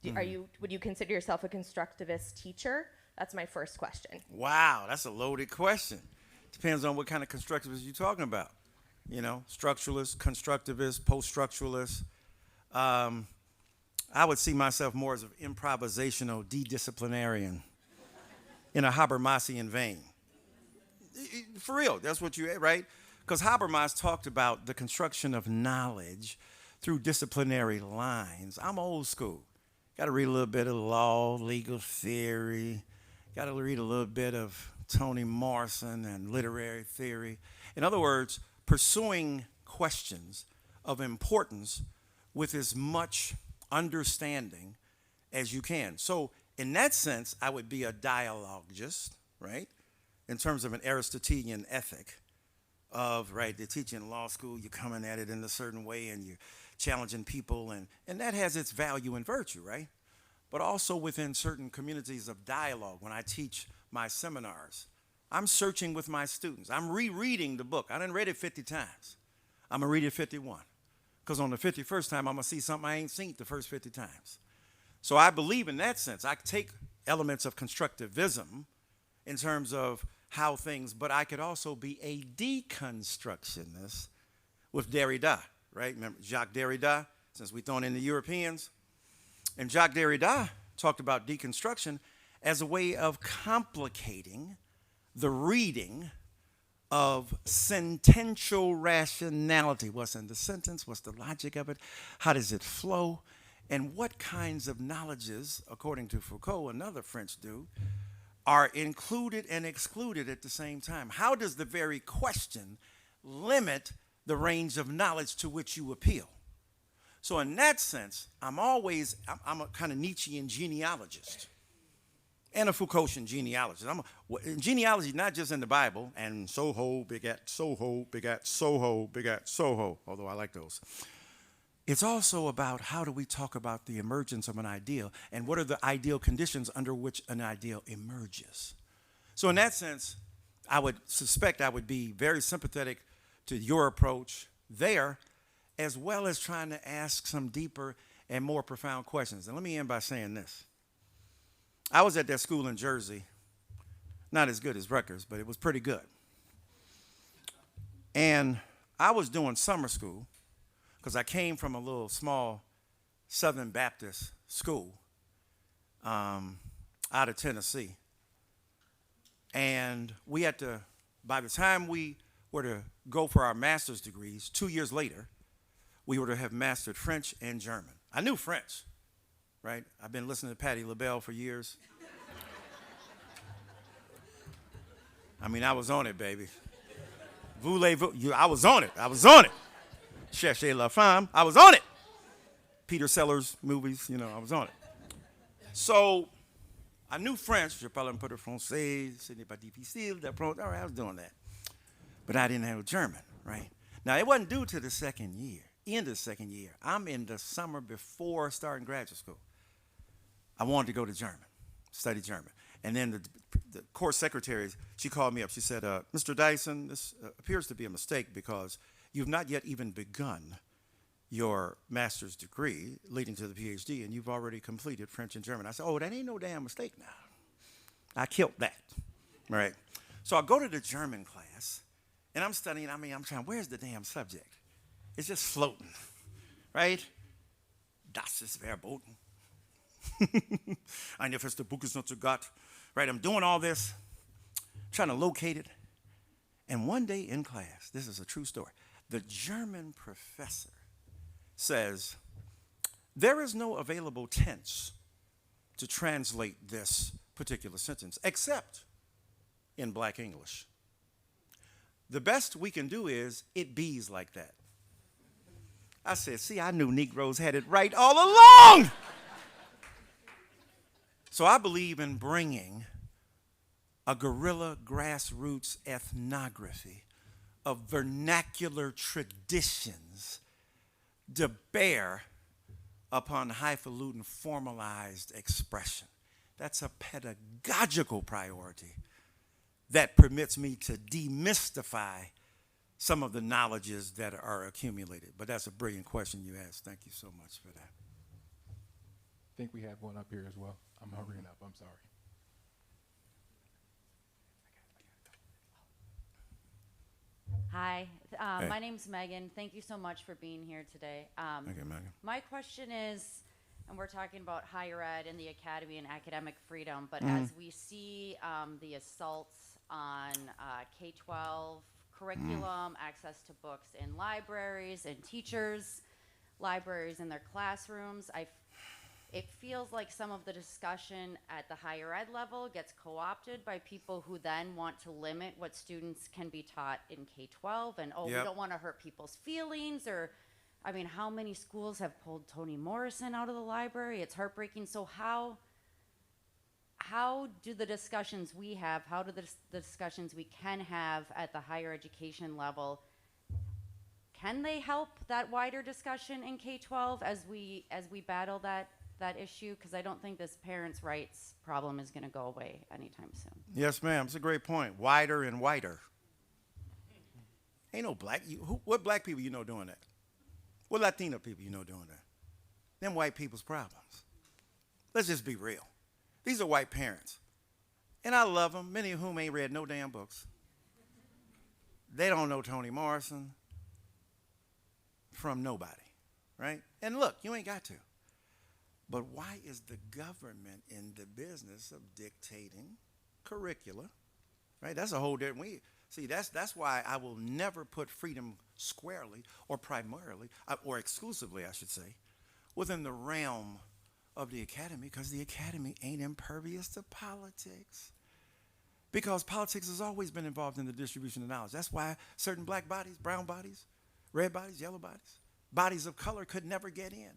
Would you consider yourself a constructivist teacher? That's my first question. Wow, that's a loaded question. Depends on what kind of constructivist you're talking about. You know, structuralist, constructivist, post-structuralist. I would see myself more as an improvisational de-disciplinarian in a Habermasian vein. For real, that's what you, right? Because Habermas talked about the construction of knowledge through disciplinary lines. I'm old school. Got to read a little bit of law, legal theory. Got to read a little bit of Toni Morrison and literary theory. In other words, pursuing questions of importance with as much understanding as you can. So in that sense, I would be a dialogist, right? In terms of an Aristotelian ethic of, right, they're teaching law school, you're coming at it in a certain way and you're challenging people, and that has its value and virtue, right? But also within certain communities of dialogue, when I teach my seminars, I'm searching with my students. I'm rereading the book. I done read it 50 times. I'm going to read it 51. Because on the 51st time, I'm going to see something I ain't seen the first 50 times. So I believe in that sense. I take elements of constructivism in terms of how things, but I could also be a deconstructionist with Derrida, right? Remember Jacques Derrida, since we're throwing in the Europeans? And Jacques Derrida talked about deconstruction as a way of complicating the reading of sentential rationality. What's in the sentence? What's the logic of it? How does it flow? And what kinds of knowledges, according to Foucault, another French dude, are included and excluded at the same time? How does the very question limit the range of knowledge to which you appeal? So in that sense, I'm a kind of Nietzschean genealogist and a Foucaultian genealogist. Genealogy, not just in the Bible, and Soho begat Soho begat Soho begat Soho, although I like those. It's also about how do we talk about the emergence of an ideal and what are the ideal conditions under which an ideal emerges. So in that sense, I would suspect I would be very sympathetic to your approach there, as well as trying to ask some deeper and more profound questions. And let me end by saying this. I was at that school in Jersey, not as good as Rutgers, but it was pretty good. And I was doing summer school because I came from a little small Southern Baptist school out of Tennessee. And we had to, by the time we were to go for our master's degrees, 2 years later, we were to have mastered French and German. I knew French, right? I've been listening to Patti LaBelle for years. I mean, I was on it, baby. Voulez-vous? I was on it. I was on it. Cherchez la femme. I was on it. Peter Sellers movies, you know, I was on it. So I knew French. Je parle un peu de français. Ce n'est pas difficile d'apprendre. All right, I was doing that. But I didn't have German, right? Now, it wasn't due to the second year. In the second year. I'm in the summer before starting graduate school. I wanted to go to German, study German. And then the course secretary, she called me up. She said, Mr. Dyson, this appears to be a mistake because you've not yet even begun your master's degree leading to the PhD, and you've already completed French and German. I said, oh, that ain't no damn mistake now. I killed that, right? So I go to the German class, and I'm studying. I'm trying, where's the damn subject? It's just floating, right? Das ist verboten. Eine feste Buch ist not zu Gott. Right, I'm doing all this, trying to locate it. And one day in class, this is a true story, the German professor says, there is no available tense to translate this particular sentence, except in Black English. The best we can do is, it bees like that. I said, see, I knew Negroes had it right all along. So I believe in bringing a guerrilla grassroots ethnography of vernacular traditions to bear upon highfalutin formalized expression. That's a pedagogical priority that permits me to demystify some of the knowledges that are accumulated. But that's a brilliant question you asked. Thank you so much for that. I think we have one up here as well. I'm hurrying up. I'm sorry. Hi, Hey. my name's Megan. Thank you so much for being here today. Okay, Megan. My question is, and we're talking about higher ed and the academy and academic freedom, but as we see the assaults on K-12 curriculum, access to books in libraries and teachers, libraries in their classrooms, it feels like some of the discussion at the higher ed level gets co-opted by people who then want to limit what students can be taught in K-12 and, we Yep. don't want to hurt people's feelings, or, I mean, how many schools have pulled Toni Morrison out of the library? It's heartbreaking. So how do the discussions we have, how do the discussions we can have at the higher education level, can they help that wider discussion in K-12 as we battle that issue? Because I don't think this parents' rights problem is going to go away anytime soon. Yes, ma'am. It's a great point. Wider and wider. Ain't no black. What black people you know doing that? What Latino people you know doing that? Them white people's problems. Let's just be real. These are white parents. And I love them, many of whom ain't read no damn books. They don't know Toni Morrison from nobody, right? And look, you ain't got to. But why is the government in the business of dictating curricula, right? That's a whole different, that's why I will never put freedom squarely or primarily, or exclusively, I should say, within the realm of the academy, because the academy ain't impervious to politics. Because politics has always been involved in the distribution of knowledge. That's why certain black bodies, brown bodies, red bodies, yellow bodies, bodies of color could never get in,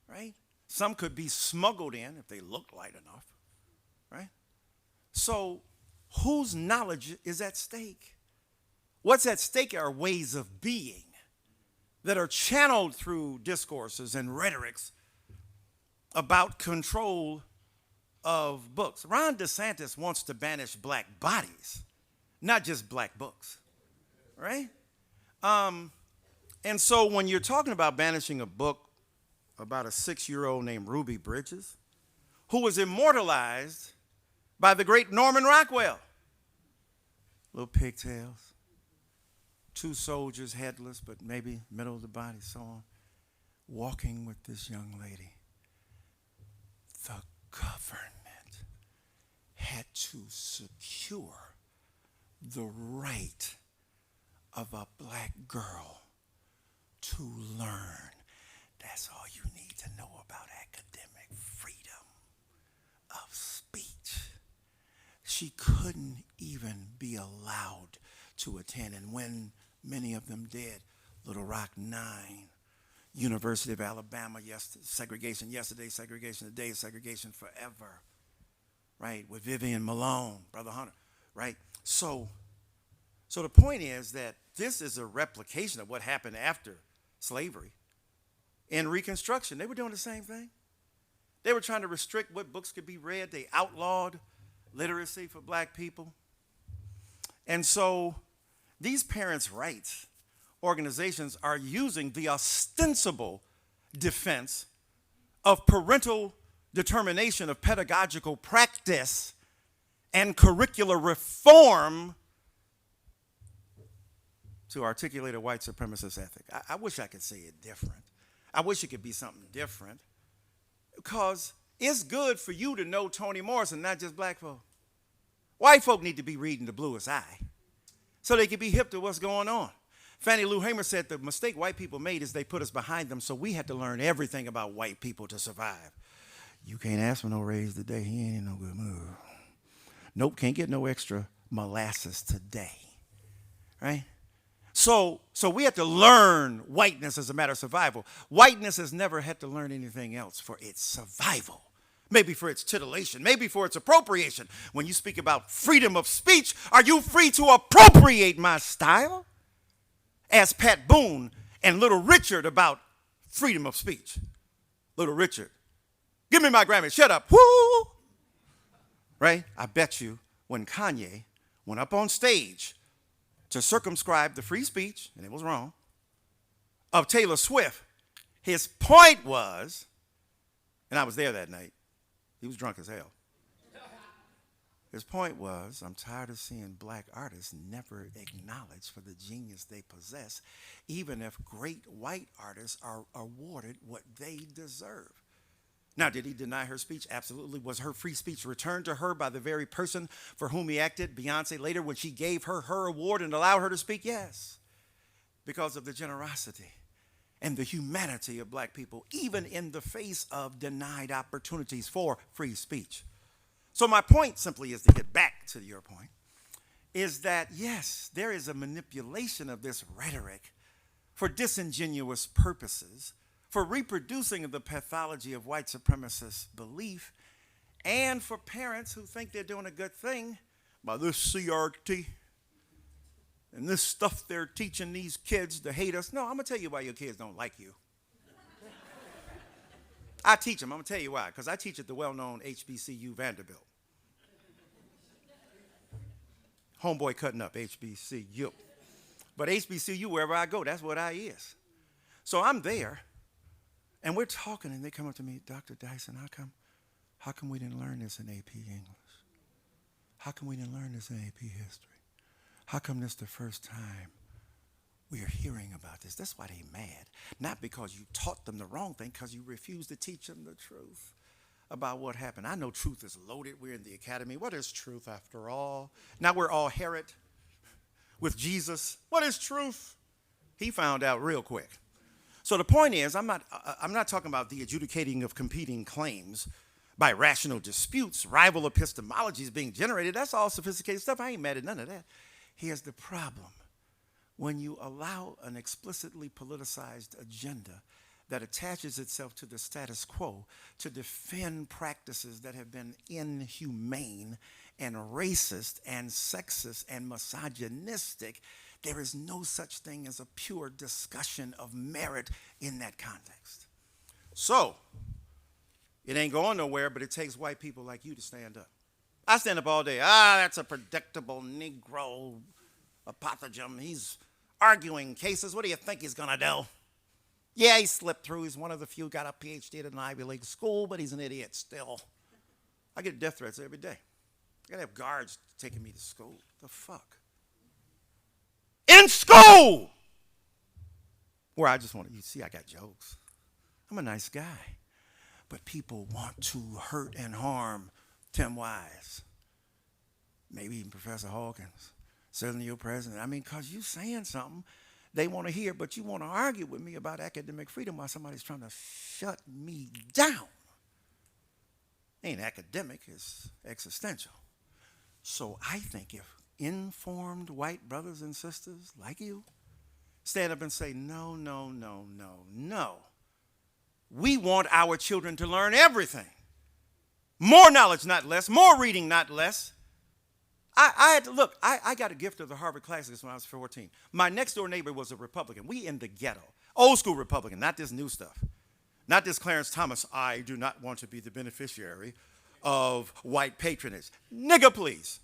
right? Some could be smuggled in if they look light enough, right? So whose knowledge is at stake? What's at stake are ways of being that are channeled through discourses and rhetorics about control of books. Ron DeSantis wants to banish black bodies, not just black books, right? And so when you're talking about banishing a book about a 6-year-old named Ruby Bridges, who was immortalized by the great Norman Rockwell, little pigtails, 2 soldiers, headless, but maybe middle of the body, so on, walking with this young lady. The government had to secure the right of a black girl to learn. That's all you need to know about academic freedom of speech. She couldn't even be allowed to attend, and when many of them did, Little Rock 9, University of Alabama, segregation yesterday, segregation today, segregation forever, right? With Vivian Malone, Brother Hunter, right? So the point is that this is a replication of what happened after slavery. In Reconstruction, they were doing the same thing. They were trying to restrict what books could be read. They outlawed literacy for black people. And so these parents' rights organizations are using the ostensible defense of parental determination of pedagogical practice and curricular reform to articulate a white supremacist ethic. I wish I could say it different. I wish it could be something different, because it's good for you to know Toni Morrison, not just black folk. White folk need to be reading The Bluest Eye so they can be hip to what's going on. Fannie Lou Hamer said the mistake white people made is they put us behind them, so we had to learn everything about white people to survive. You can't ask for no raise today. He ain't in no good mood. Nope, can't get no extra molasses today, right? So we had to learn whiteness as a matter of survival. Whiteness has never had to learn anything else for its survival. Maybe for its titillation, maybe for its appropriation. When you speak about freedom of speech, are you free to appropriate my style? Ask Pat Boone and Little Richard about freedom of speech. Little Richard, give me my Grammy, shut up, whoo! Right? I bet you when Kanye went up on stage to circumscribe the free speech, and it was wrong, of Taylor Swift, his point was, and I was there that night, he was drunk as hell. His point was, I'm tired of seeing black artists never acknowledged for the genius they possess, even if great white artists are awarded what they deserve. Now, did he deny her speech? Absolutely. Was her free speech returned to her by the very person for whom he acted, Beyonce, later when she gave her her award and allowed her to speak? Yes, because of the generosity and the humanity of black people, even in the face of denied opportunities for free speech. So my point simply is, to get back to your point, is that yes, there is a manipulation of this rhetoric for disingenuous purposes, for reproducing the pathology of white supremacist belief, and for parents who think they're doing a good thing by this CRT and this stuff they're teaching these kids to hate us. No, I'm going to tell you why your kids don't like you. I teach them. I'm going to tell you why. Because I teach at the well-known HBCU Vanderbilt. Homeboy cutting up, HBCU. But HBCU, wherever I go, that's what I is. So I'm there, and we're talking, and they come up to me, Dr. Dyson, how come we didn't learn this in AP English? how come we didn't learn this in AP history? How come this the first time we are hearing about this? That's why they mad. Not because you taught them the wrong thing, because you refused to teach them the truth about what happened. I know truth is loaded. We're in the academy. What is truth after all? Now we're all Herod with Jesus. What is truth? He found out real quick. So the point is, I'm not talking about the adjudicating of competing claims by rational disputes, rival epistemologies being generated. That's all sophisticated stuff. I ain't mad at none of that. Here's the problem. When you allow an explicitly politicized agenda that attaches itself to the status quo to defend practices that have been inhumane and racist and sexist and misogynistic, there is no such thing as a pure discussion of merit in that context. So, it ain't going nowhere, but it takes white people like you to stand up. I stand up all day. That's a predictable Negro apothegm. He's arguing cases. What do you think he's going to do? Yeah, he slipped through. He's one of the few got a PhD at an Ivy League school, but he's an idiot still. I get death threats every day. I got to have guards taking me to school. The fuck? In school! Where I just want to, you see, I got jokes. I'm a nice guy. But people want to hurt and harm Tim Wise, maybe even Professor Hawkins, certainly your president. I mean, because you saying something they want to hear, but you want to argue with me about academic freedom while somebody's trying to shut me down. Ain't academic, it's existential. So I think if informed white brothers and sisters like you stand up and say, no, no, no, no, no. We want our children to learn everything. More knowledge, not less. More reading, not less. I got a gift of the Harvard Classics when I was 14. My next door neighbor was a Republican. We in the ghetto. Old school Republican, not this new stuff. Not this Clarence Thomas, I do not want to be the beneficiary of white patronage. Nigga, please.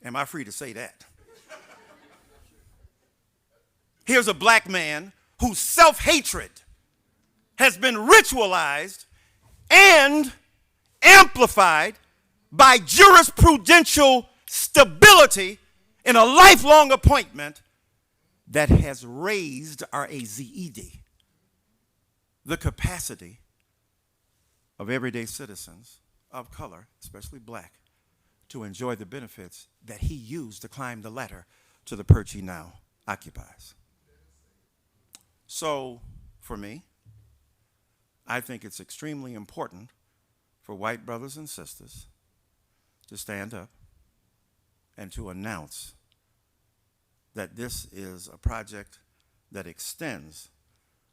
Am I free to say that? Here's a black man whose self-hatred has been ritualized and amplified by jurisprudential stability in a lifelong appointment that has raised RAZED, the capacity of everyday citizens of color, especially black, to enjoy the benefits that he used to climb the ladder to the perch he now occupies. So, for me, I think it's extremely important for white brothers and sisters to stand up and to announce that this is a project that extends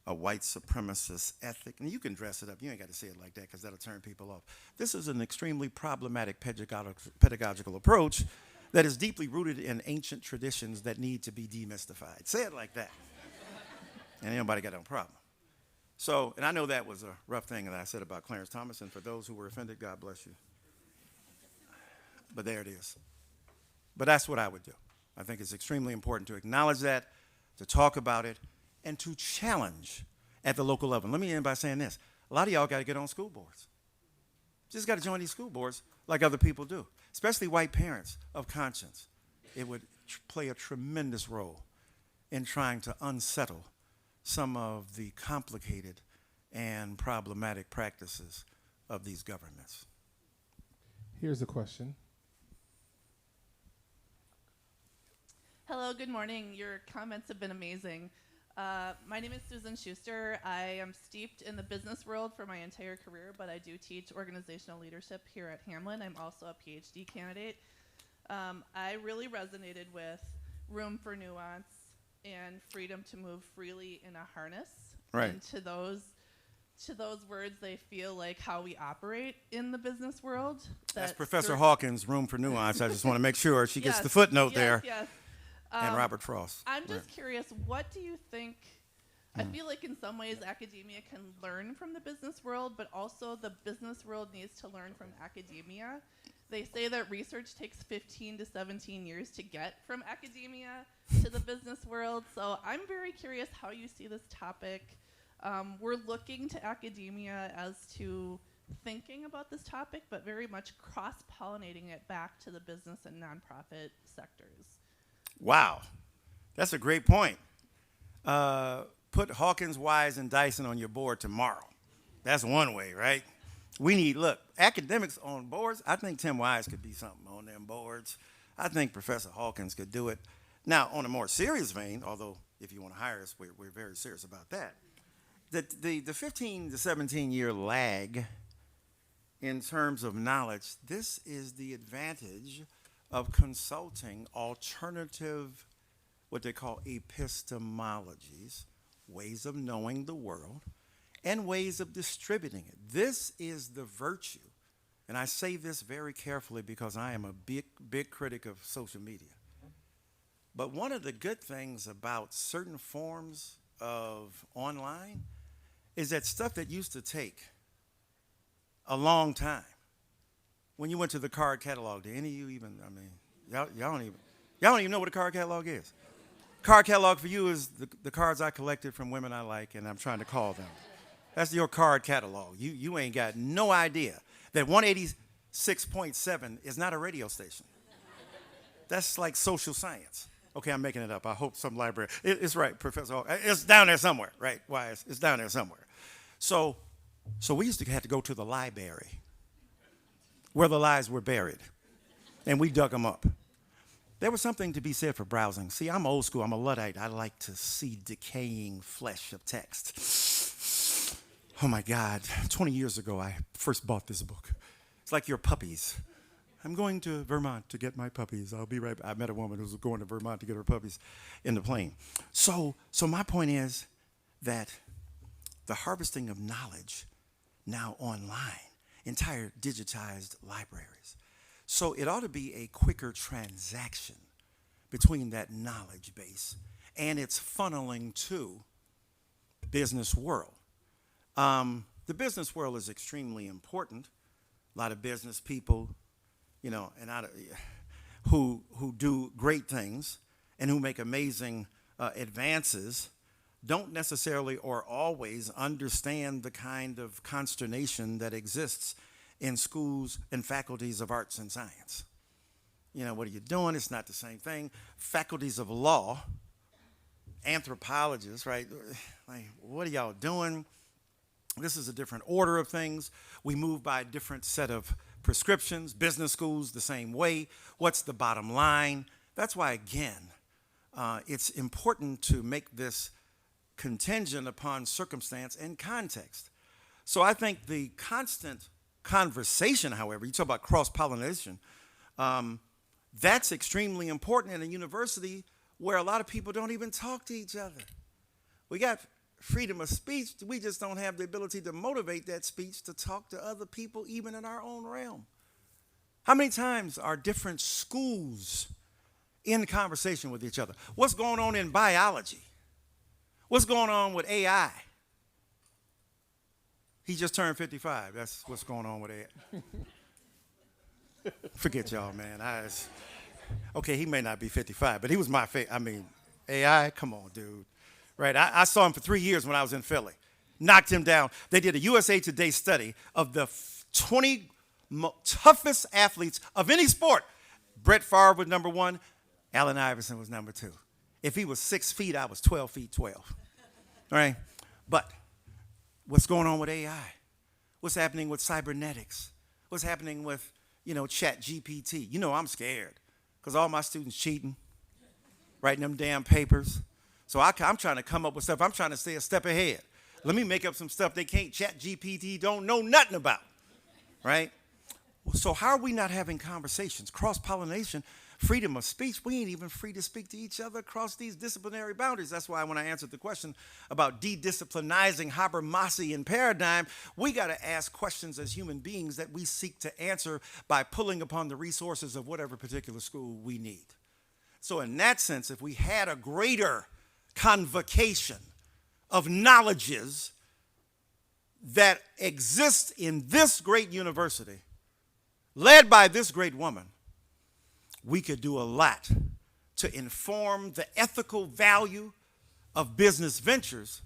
a white supremacist ethic. And you can dress it up. You ain't got to say it like that because that'll turn people off. This is an extremely problematic pedagogical approach that is deeply rooted in ancient traditions that need to be demystified. Say it like that. And anybody got no problem. So, and I know that was a rough thing that I said about Clarence Thomas, and for those who were offended, God bless you. But there it is. But that's what I would do. I think it's extremely important to acknowledge that, to talk about it, and to challenge at the local level. Let me end by saying this. A lot of y'all got to get on school boards. Just got to join these school boards like other people do, especially white parents of conscience. It would play a tremendous role in trying to unsettle some of the complicated and problematic practices of these governments. Here's a question. Hello, good morning. Your comments have been amazing. My name is Susan Schuster. I am steeped in the business world for my entire career, but I do teach organizational leadership here at Hamline. I'm also a PhD candidate. I really resonated with room for nuance and freedom to move freely in a harness. Right. And to those words, they feel like how we operate in the business world. That's Professor Hawkins' room for nuance. I just want to make sure she gets the footnote there. Yes. And Robert Frost. I'm just curious, what do you think? I feel like in some ways academia can learn from the business world, but also the business world needs to learn from academia. They say that research takes 15 to 17 years to get from academia to the business world. So I'm very curious how you see this topic. We're looking to academia as to thinking about this topic, but very much cross-pollinating it back to the business and nonprofit sectors. Wow, that's a great point. Put Hawkins, Wise, and Dyson on your board tomorrow. That's one way, right? We need, look, academics on boards. I think Tim Wise could be something on them boards. I think Professor Hawkins could do it. Now, on a more serious vein, although if you want to hire us, we're very serious about that. The 15 to 17-year lag in terms of knowledge, this is the advantage of consulting alternative, what they call epistemologies, ways of knowing the world, and ways of distributing it. This is the virtue, and I say this very carefully because I am a big critic of social media. But one of the good things about certain forms of online is that stuff that used to take a long time. When you went to the card catalog, did any of you even, I mean, y'all don't even know what a card catalog is. Card catalog for you is the cards I collected from women I like and I'm trying to call them. That's your card catalog. You ain't got no idea that 186.7 is not a radio station. That's like social science. Okay, I'm making it up. I hope some library. It's right, Professor Hawk. It's down there somewhere, right? Why? It's down there somewhere. So we used to have to go to the library where the lies were buried, and we dug them up. There was something to be said for browsing. See, I'm old school. I'm a Luddite. I like to see decaying flesh of text. Oh, my God. 20 years ago, I first bought this book. It's like your puppies. I'm going to Vermont to get my puppies. I'll be right back. I met a woman who was going to Vermont to get her puppies in the plane. So my point is that the harvesting of knowledge now online, entire digitized libraries. So it ought to be a quicker transaction between that knowledge base and its funneling to business world. The business world is extremely important. A lot of business people, you know, and who do great things and who make amazing advances don't necessarily or always understand the kind of consternation that exists in schools and faculties of arts and science. You know, what are you doing? It's not the same thing. Faculties of law, anthropologists, right? Like, what are y'all doing? This is a different order of things. We move by a different set of prescriptions. Business schools, the same way. What's the bottom line? That's why, again, it's important to make this contingent upon circumstance and context. So I think the constant conversation, however, you talk about cross-pollination, that's extremely important in a university where a lot of people don't even talk to each other. We got freedom of speech, we just don't have the ability to motivate that speech to talk to other people even in our own realm. How many times are different schools in conversation with each other? What's going on in biology? What's going on with AI? He just turned 55. That's what's going on with AI. Forget y'all, man. Okay, he may not be 55, but he was my favorite. I mean, AI, come on, dude. Right, I saw him for 3 years when I was in Philly. Knocked him down. They did a USA Today study of the 20 toughest athletes of any sport. Brett Favre was number 1. Allen Iverson was number 2. If he was 6 feet, I was 12 feet 12. All right? But what's going on with AI? What's happening with cybernetics? What's happening with, Chat GPT? I'm scared because all my students cheating, writing them damn papers. So I'm trying to come up with stuff. I'm trying to stay a step ahead. Let me make up some stuff they can't, Chat GPT don't know nothing about, right? So how are we not having conversations? Cross-pollination, freedom of speech. We ain't even free to speak to each other across these disciplinary boundaries. That's why when I answered the question about de-disciplinizing Habermasian paradigm, we got to ask questions as human beings that we seek to answer by pulling upon the resources of whatever particular school we need. So in that sense, if we had a greater convocation of knowledges that exist in this great university, led by this great woman, we could do a lot to inform the ethical value of business ventures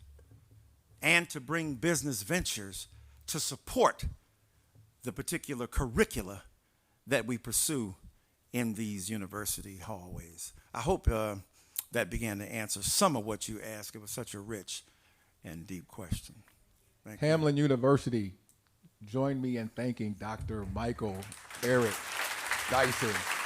and to bring business ventures to support the particular curricula that we pursue in these university hallways. I hope that began to answer some of what you asked. It was such a rich and deep question. Thank you. Hamline University, join me in thanking Dr. Michael Eric Dyson.